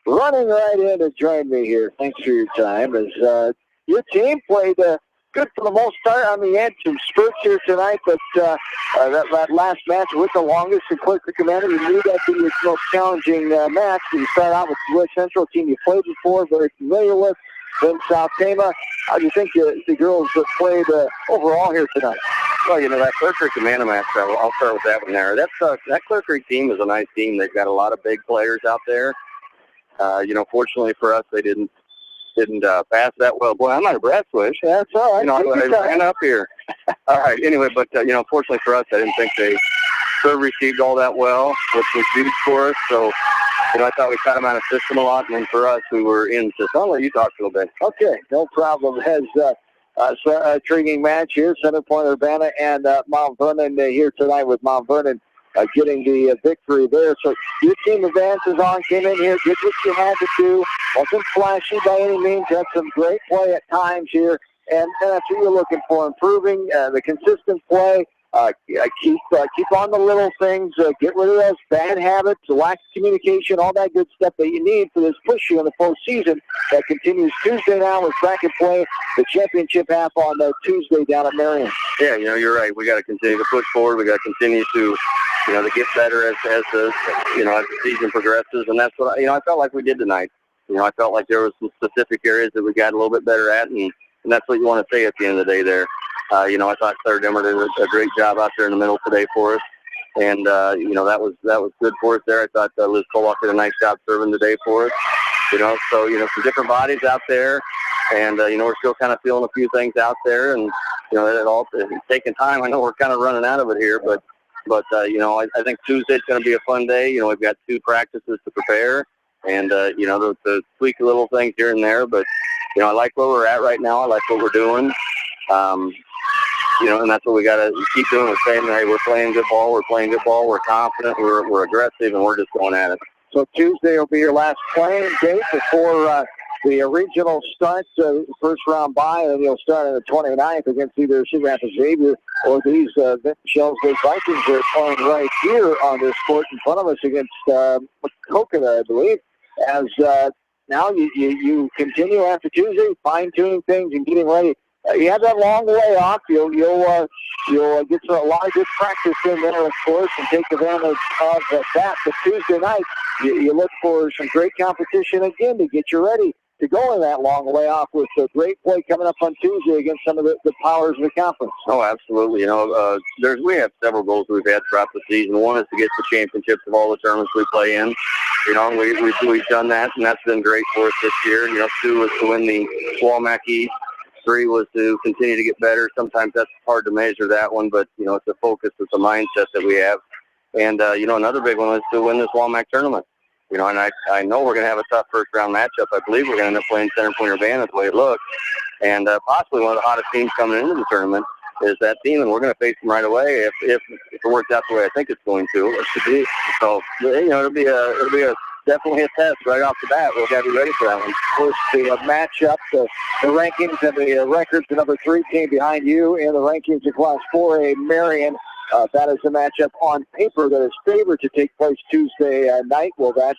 running right in to join me here. Thanks for your time. As your team played good for the most part. I mean, you had some spurts here tonight, but that last match with the longest in Clear Creek Commander, you knew that to be the most challenging match. You start out with the West Central team you played before, very familiar with, then South Tama. How do you think the girls played overall here tonight? Well, you know, that Clear Creek Commander match, I'll start with that one there. That Clear Creek team is a nice team. They've got a lot of big players out there. You know, fortunately for us, they didn't pass that well. Boy, I'm out of breath, Swish. That's all right. You know, I ran up here. All right. Anyway, but, you know, fortunately for us, I didn't think they serve received all that well, which was huge for us. So, you know, I thought we cut them out of system a lot. And then for us, we were in system. I'll let you talk a little bit. Okay. No problem. Has a intriguing match here. Center Point Urbana and Mount Vernon here tonight with Mount Vernon getting the victory there. So your team advances on, came in here, did what you had to do. Wasn't flashy by any means. Had some great play at times here. And that's what you're looking for, improving the consistent play. Keep on the little things. Get rid of those bad habits, the lack of communication, all that good stuff that you need for this push here in the postseason that continues Tuesday now with bracket play, the championship half on Tuesday down at Marion. Yeah, you know, you're right. We got to continue to push forward. We got to continue to, you know, to get better as the season progresses, and that's what I felt like we did tonight. You know, I felt like there was some specific areas that we got a little bit better at, and that's what you want to say at the end of the day there. You know, I thought Claire Dimmer did a great job out there in the middle today for us, and you know, that was good for us there. I thought Liz Kolak did a nice job serving today for us. You know, so you know, some different bodies out there, and you know, we're still kind of feeling a few things out there, and you know, it's taking time. I know we're kind of running out of it here, but you know, I think Tuesday's going to be a fun day. You know, we've got 2 practices to prepare, and you know, to tweak little things here and there, but you know, I like where we're at right now. I like what we're doing. You know, and that's what we got to keep doing. We're saying, hey, we're playing good ball. We're playing good ball. We're confident. We're aggressive, and we're just going at it. So Tuesday will be your last playing date before the regional starts, first round bye, and you'll start on the 29th against either Cedar Rapids Xavier or these Shellsburg Vikings. They're playing right here on this court in front of us against Coconut, I believe, as now you continue after Tuesday, fine-tuning things and getting ready. You have that long way off. You'll get a lot of good practice in there, of course, and take advantage of that. But Tuesday night, you look for some great competition again to get you ready to go in that long way off with a great play coming up on Tuesday against some of the powers of the conference. Oh, absolutely. We have several goals we've had throughout the season. One is to get the championships of all the tournaments we play in. We've done that, and that's been great for us this year. 2 was to win the Wamac East. 3 was to continue to get better. Sometimes that's hard to measure that one, but, it's a focus, it's a mindset that we have. And, another big one is to win this Wamac tournament. And I know we're going to have a tough first-round matchup. I believe we're going to end up playing Center Point Urbana the way it looks. And possibly one of the hottest teams coming into the tournament is that team, and we're going to face them right away if it works out the way I think it's going to. It should be. So, it'll be definitely a test right off the bat. We'll got to be ready for that one. Of course, the matchup, the rankings and the records, the number 3 team behind you in the rankings in Class 4A, Marion. That is the matchup on paper that is favored to take place Tuesday night. Will that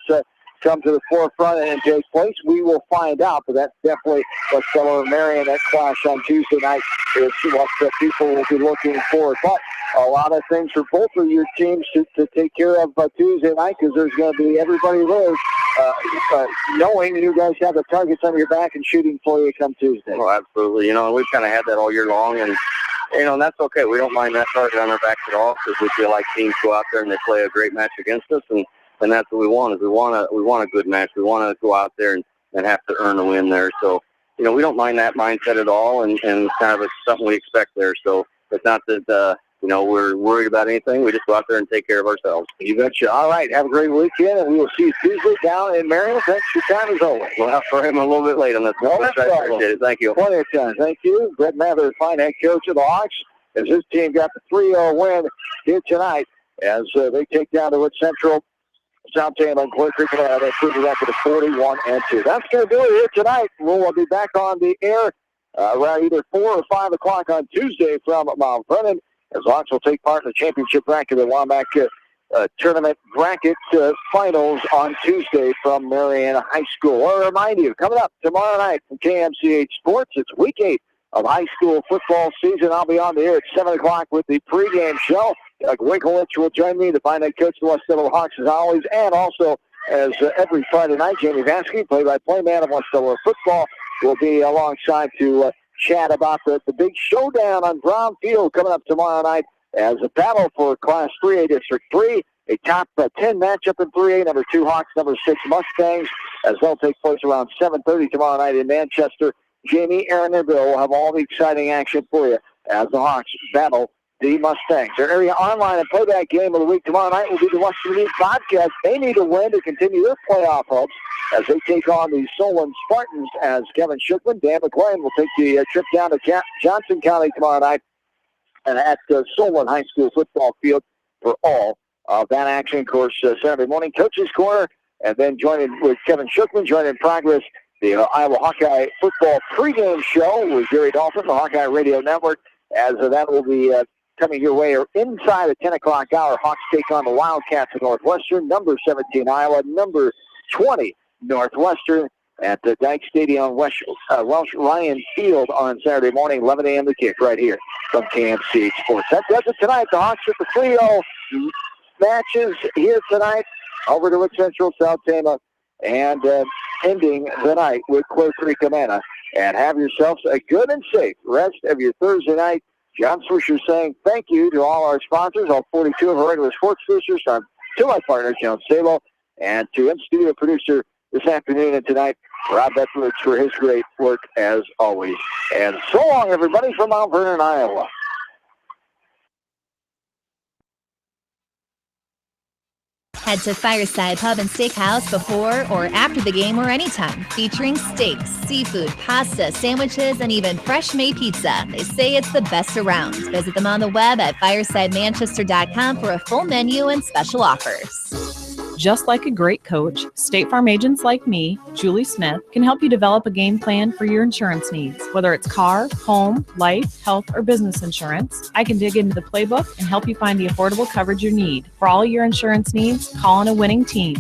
come to the forefront and take place? We will find out, but that's definitely what Delaware and Marion, that clash on Tuesday night, is what people will be looking for. But a lot of things for both of your teams to take care of Tuesday night, because there's going to be everybody there knowing you guys have the targets on your back and shooting for you come Tuesday. Oh, absolutely. We've kind of had that all year long, and and that's okay. We don't mind that target on our backs at all, because we feel like teams go out there and they play a great match against us, and that's what we want. Is we want a good match. We want to go out there and have to earn a win there. So, we don't mind that mindset at all, and it's kind of something we expect there. So it's not that we're worried about anything. We just go out there and take care of ourselves. You betcha. All right. Have a great weekend, and we will see you Tuesday down in Marion. Thanks for your time as always. Well, for him, a little bit late on this. No, I appreciate it. Thank you. Plenty of time. Thank you. Brett Mather, fine head coach of the Hawks, as his team got the 3-0 win here tonight as they take down the Wood Central. South Tama and Clear Creek, they improve the record to 41-2. That's going to do it here tonight. We'll be back on the air around either 4 or 5 o'clock on Tuesday from Mount Vernon, as Hawks will take part in the championship bracket, the Wamac tournament bracket finals on Tuesday from Marion High School. I want to remind you, coming up tomorrow night from KMCH Sports, it's week 8 of high school football season. I'll be on the air at 7 o'clock with the pregame show. Doug Winkelwich will join me, the fine head coach of the West Delaware Hawks as always, and also as every Friday night, Jamie Vasky, play-by-play man of West Delaware football, will be alongside to chat about the big showdown on Brown Field coming up tomorrow night as a battle for Class 3A District 3, a top 10 matchup in 3A, number 2 Hawks, number 6 Mustangs, as they'll take place around 7:30 tomorrow night in Manchester. Jamie, Aaron, and Bill will have all the exciting action for you as the Hawks battle the Mustangs. Their area online and playback game of the week tomorrow night will be the Western League Bobcats. They need a win to continue their playoff hopes as they take on the Solon Spartans, as Kevin Shookman, Dan McLean will take the trip down to Johnson County tomorrow night and at Solon High School football field for all of that action. Of course, Saturday morning, Coach's Corner, and then joining with Kevin Shookman, joining in progress the Iowa Hawkeye football pregame show with Gary Dolphin, the Hawkeye Radio Network, as that will be coming your way or inside the 10 o'clock hour. Hawks take on the Wildcats of Northwestern, number 17 Iowa, number 20 Northwestern at the Dyke Stadium, Welsh Ryan Field on Saturday morning, 11 a.m. the kick right here from KMCH Sports. That does it tonight. The Hawks with the 3-0 matches here tonight over to Wood Central, South Tama, and ending the night with Clear Creek, Amana. And have yourselves a good and safe rest of your Thursday night. John Swisher saying thank you to all our sponsors, all 42 of our regular sports producers, to my partner, Joan Sabo, and to in-studio producer this afternoon and tonight, Rob Etheridge, for his great work as always. And so long, everybody, from Mount Vernon, Iowa. Head to Fireside Pub and Steakhouse before or after the game or anytime, featuring steaks, seafood, pasta, sandwiches, and even fresh-made pizza. They say it's the best around. Visit them on the web at firesidemanchester.com for a full menu and special offers. Just like a great coach, State Farm agents like me, Julie Smith, can help you develop a game plan for your insurance needs. Whether it's car, home, life, health, or business insurance, I can dig into the playbook and help you find the affordable coverage you need. For all your insurance needs, call on a winning team.